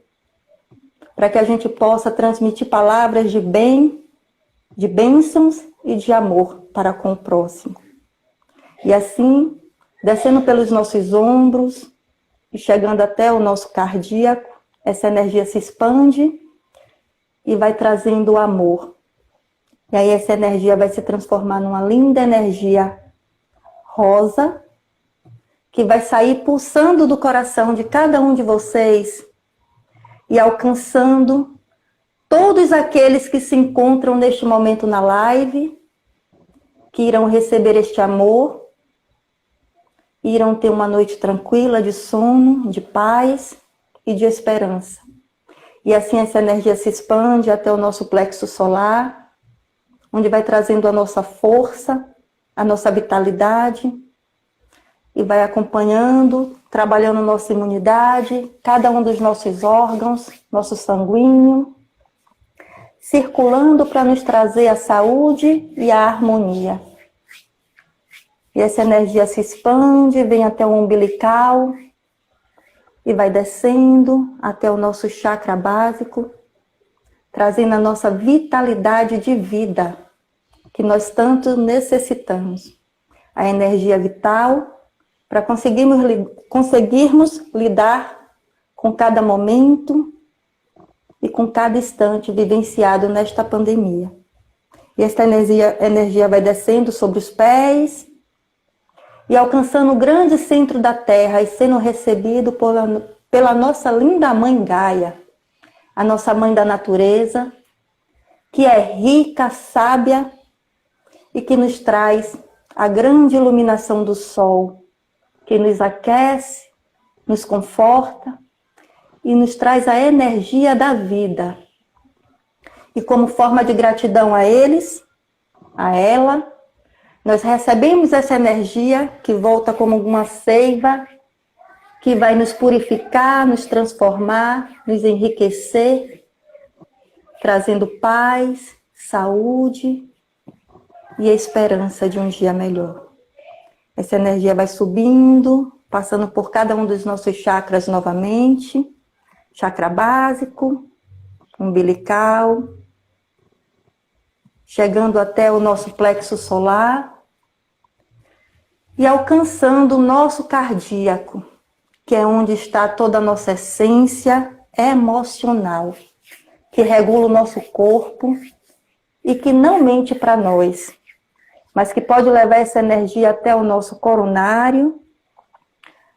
para que a gente possa transmitir palavras de bem, de bênçãos e de amor para com o próximo. E assim, descendo pelos nossos ombros e chegando até o nosso cardíaco, essa energia se expande e vai trazendo o amor. E aí essa energia vai se transformar numa linda energia rosa, que vai sair pulsando do coração de cada um de vocês e alcançando todos aqueles que se encontram neste momento na live, que irão receber este amor, irão ter uma noite tranquila de sono, de paz e de esperança. E assim essa energia se expande até o nosso plexo solar, onde vai trazendo a nossa força, a nossa vitalidade, e vai acompanhando, trabalhando nossa imunidade, cada um dos nossos órgãos, nosso sanguíneo, circulando para nos trazer a saúde e a harmonia. E essa energia se expande, vem até o umbilical, e vai descendo até o nosso chakra básico, trazendo a nossa vitalidade de vida, que nós tanto necessitamos. A energia vital para conseguirmos lidar com cada momento e com cada instante vivenciado nesta pandemia. E esta energia vai descendo sobre os pés e alcançando o grande centro da Terra e sendo recebido pela nossa linda mãe Gaia, a nossa mãe da natureza, que é rica, sábia e que nos traz a grande iluminação do sol, que nos aquece, nos conforta e nos traz a energia da vida. E como forma de gratidão a eles, a ela, nós recebemos essa energia que volta como uma seiva, que vai nos purificar, nos transformar, nos enriquecer, trazendo paz, saúde e a esperança de um dia melhor. Essa energia vai subindo, passando por cada um dos nossos chakras novamente. Chakra básico, umbilical, chegando até o nosso plexo solar e alcançando o nosso cardíaco, que é onde está toda a nossa essência emocional, que regula o nosso corpo e que não mente para nós, mas que pode levar essa energia até o nosso coronário,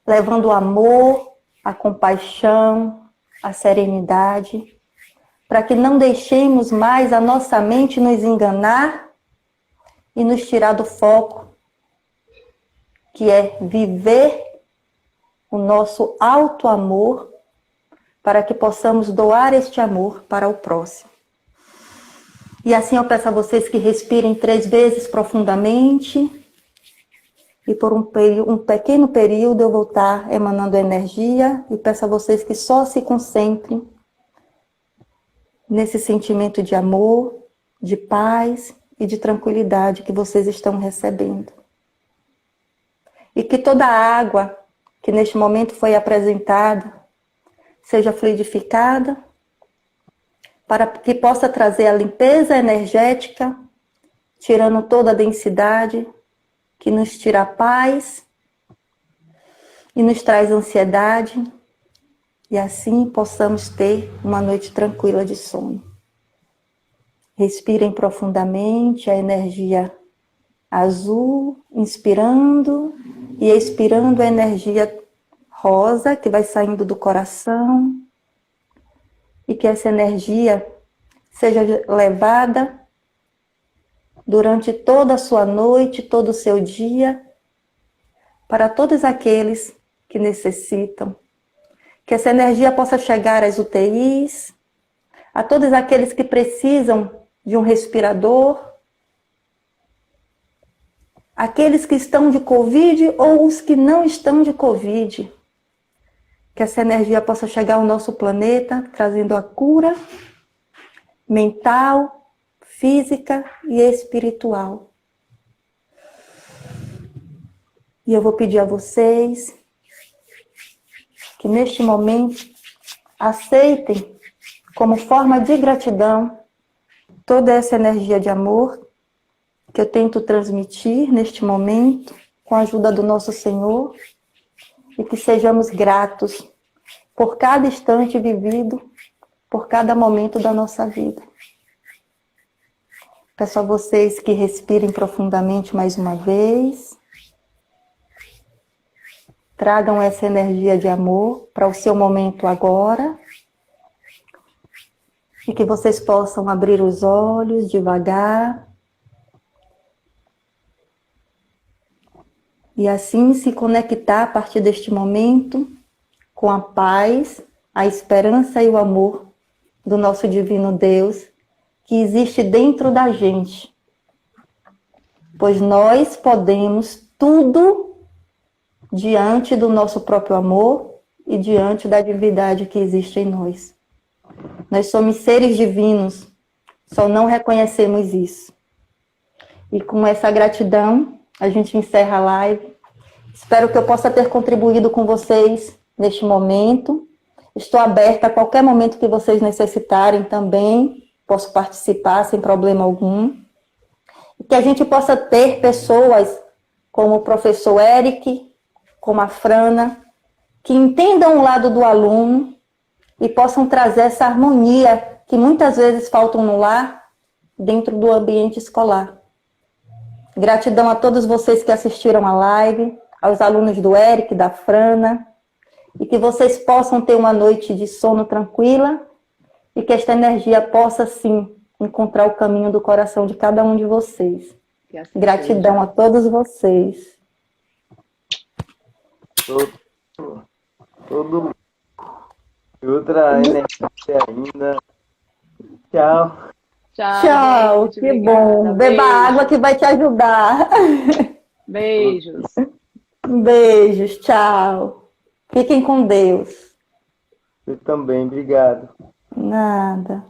levando o amor, a compaixão, a serenidade, para que não deixemos mais a nossa mente nos enganar e nos tirar do foco, que é viver o nosso alto amor, para que possamos doar este amor para o próximo. E assim eu peço a vocês que respirem 3 vezes profundamente, e por um pequeno período eu vou estar emanando energia, e peço a vocês que só se concentrem nesse sentimento de amor, de paz e de tranquilidade que vocês estão recebendo. E que toda a água que neste momento foi apresentada seja fluidificada, para que possa trazer a limpeza energética, tirando toda a densidade, que nos tira a paz e nos traz ansiedade, e assim possamos ter uma noite tranquila de sono. Respirem profundamente a energia azul, inspirando e expirando a energia rosa que vai saindo do coração, e que essa energia seja levada durante toda a sua noite, todo o seu dia, para todos aqueles que necessitam. Que essa energia possa chegar às UTIs, a todos aqueles que precisam de um respirador, aqueles que estão de Covid ou os que não estão de Covid. Que essa energia possa chegar ao nosso planeta, trazendo a cura mental, física e espiritual. E eu vou pedir a vocês que neste momento aceitem como forma de gratidão toda essa energia de amor que eu tento transmitir neste momento com a ajuda do nosso Senhor, e que sejamos gratos por cada instante vivido, por cada momento da nossa vida. Peço a vocês que respirem profundamente mais uma vez. Tragam essa energia de amor para o seu momento agora. E que vocês possam abrir os olhos devagar. E assim se conectar a partir deste momento com a paz, a esperança e o amor do nosso divino Deus, que existe dentro da gente. Pois nós podemos tudo diante do nosso próprio amor e diante da divindade que existe em nós. Nós somos seres divinos, só não reconhecemos isso. E com essa gratidão, a gente encerra a live. Espero que eu possa ter contribuído com vocês neste momento. Estou aberta a qualquer momento que vocês necessitarem também. Posso participar sem problema algum. E que a gente possa ter pessoas como o professor Eric, como a Frana, que entendam o lado do aluno e possam trazer essa harmonia que muitas vezes falta no lar, dentro do ambiente escolar. Gratidão a todos vocês que assistiram a live, aos alunos do Eric, da Frana, e que vocês possam ter uma noite de sono tranquila e que esta energia possa, sim, encontrar o caminho do coração de cada um de vocês. Assim Gratidão seja. a todos vocês. Todo outra energia ainda. Tchau. Tchau, gente, que obrigada. bom. Beba água que vai te ajudar. Beijos. Beijos, tchau. Fiquem com Deus. Eu também, obrigado. Nada.